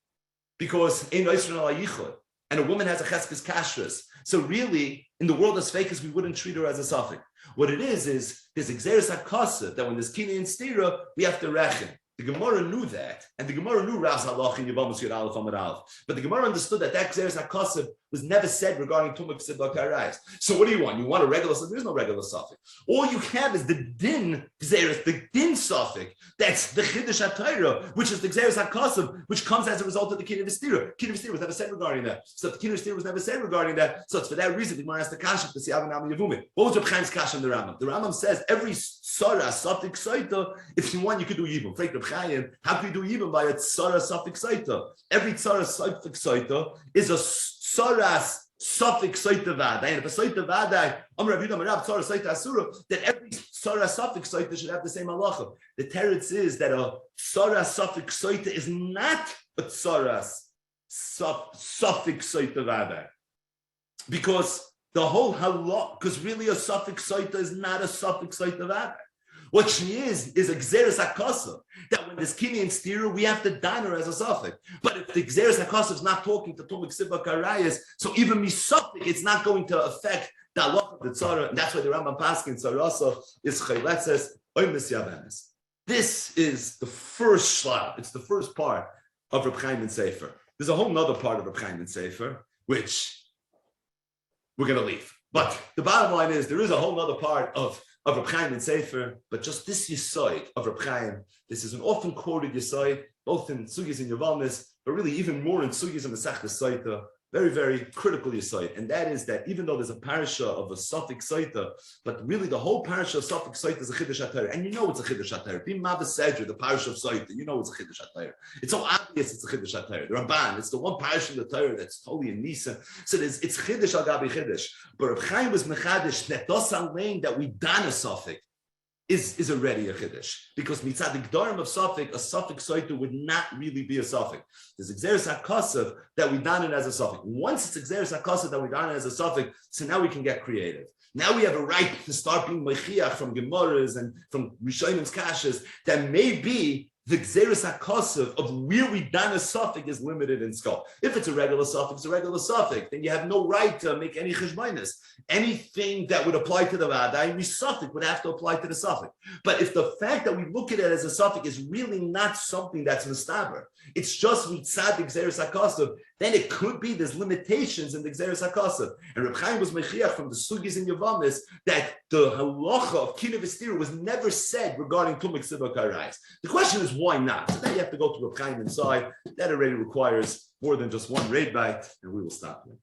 because ein oisron ala yichud, and a woman has a cheskes kashrus. So really, in the world of fakers, we wouldn't treat her as a suffix. What it is there's Xeris HaKasav that when there's Kinoi and Stira, we have to rechen. The Gemara knew that, and the Gemara knew Rav's halach in Yevamos Amud Aleph. But the Gemara understood that Xeris HaKasav was never said regarding Tumah Ksiv Bakarayas. So what do you want? You want a regular suffix? There's no regular suffix. All you have is the din Xeris, the din suffix. That's the Chiddush HaTorah, which is the Xeris HaKasav, which comes as a result of the Kinoi V'Stira. Kinoi V'Stira was never said regarding that. So if the Kinoi V'Stira was never said regarding that, so it's for that reason the Gemara asked the kasha to see Avanami Yevumi. What was Reb Chaim's kasha in the Rambam? The Rambam says every Tzaras suffix Sotah, if you want, you could do Yibum. For Reb Chaim, how can you do Yibum by a Tzaras suffix Sotah? Every Tzaras suffix Sotah is a Tzaras suffix Sotah Vada. And if a Sotah Vada, Rav Yudah Marav Tzaras Sotah Asura, then every Tzaras suffix Sotah should have the same halacha. The teretz is that a Tzaras suffix Sotah is not a Tzaras suffix Sotah Vada. Because the whole halach, because really a suffix Sotah is not a suffix Sotah Vada. What she is a Gzeres HaKosav, that when there's Kini and Stira, we have to dine her as a Suffolk. But if the Gzeres HaKosav is not talking to Tumik Sibba Karayas, so even Misuffolk, it's not going to affect the halach of the Tzara, and that's why the Rambam Paskin Tzarasa is Chayletzes Oymis Yevamos. This is the first shlab. It's the first part of Reb Chaim and Sefer. There's a whole other part of Reb Chaim and Sefer, which we're going to leave. But the bottom line is there is a whole other part of Reb Chaim and Sefer, but just this Yesod of Reb Chaim, this is an often quoted Yesod, both in Sugis and Yevamos, but really even more in Sugis and Masechta Sotah. Very, very critical Yesod, and that is that even though there's a parasha of a suffix Sotah, but really the whole parasha of suffix Sotah is a Chiddush HaTorah, and you know it's a Chiddush HaTorah. Bim Sedra, the parasha of Sotah, you know it's a Chiddush HaTorah. It's so obvious it's a Chiddush HaTorah. The Ramban, it's the one parasha of the Torah that's totally in Nisa. So it's Chiddush al Gabi Chiddush. But Reb Chaim was mechadish that dosan lane that we done a suffix is already a chiddush, because mitzad the gdarim of suffix, a suffix Sotah would not really be a suffix. There's Gzeres HaKosav that we done it as a suffix. Once it's Gzeres HaKosav that we done it as a suffix, so now we can get creative. Now we have a right to start being mechiach from Gemaras and from Rishonim's Kashas that maybe the Gzeres HaKosav of where we done a suffix is limited in scope. If it's a regular suffix, then you have no right to make any cheshbainis. Anything that would apply to the vadai, we suffix would have to apply to the suffix. But if the fact that we look at it as a suffix is really not something that's mistaber, it's just mitzad the Gzeres HaKosav, then it could be there's limitations in the Gzeres HaKosav. And Reb Chaim was mechiach from the Sugis and Yevamos that the halacha of Kina V'Stira was never said regarding Tumik Sibba Karayis. The question is why not? So then you have to go to Reb Chaim inside. That already requires more than just one Reid bite, and we will stop here.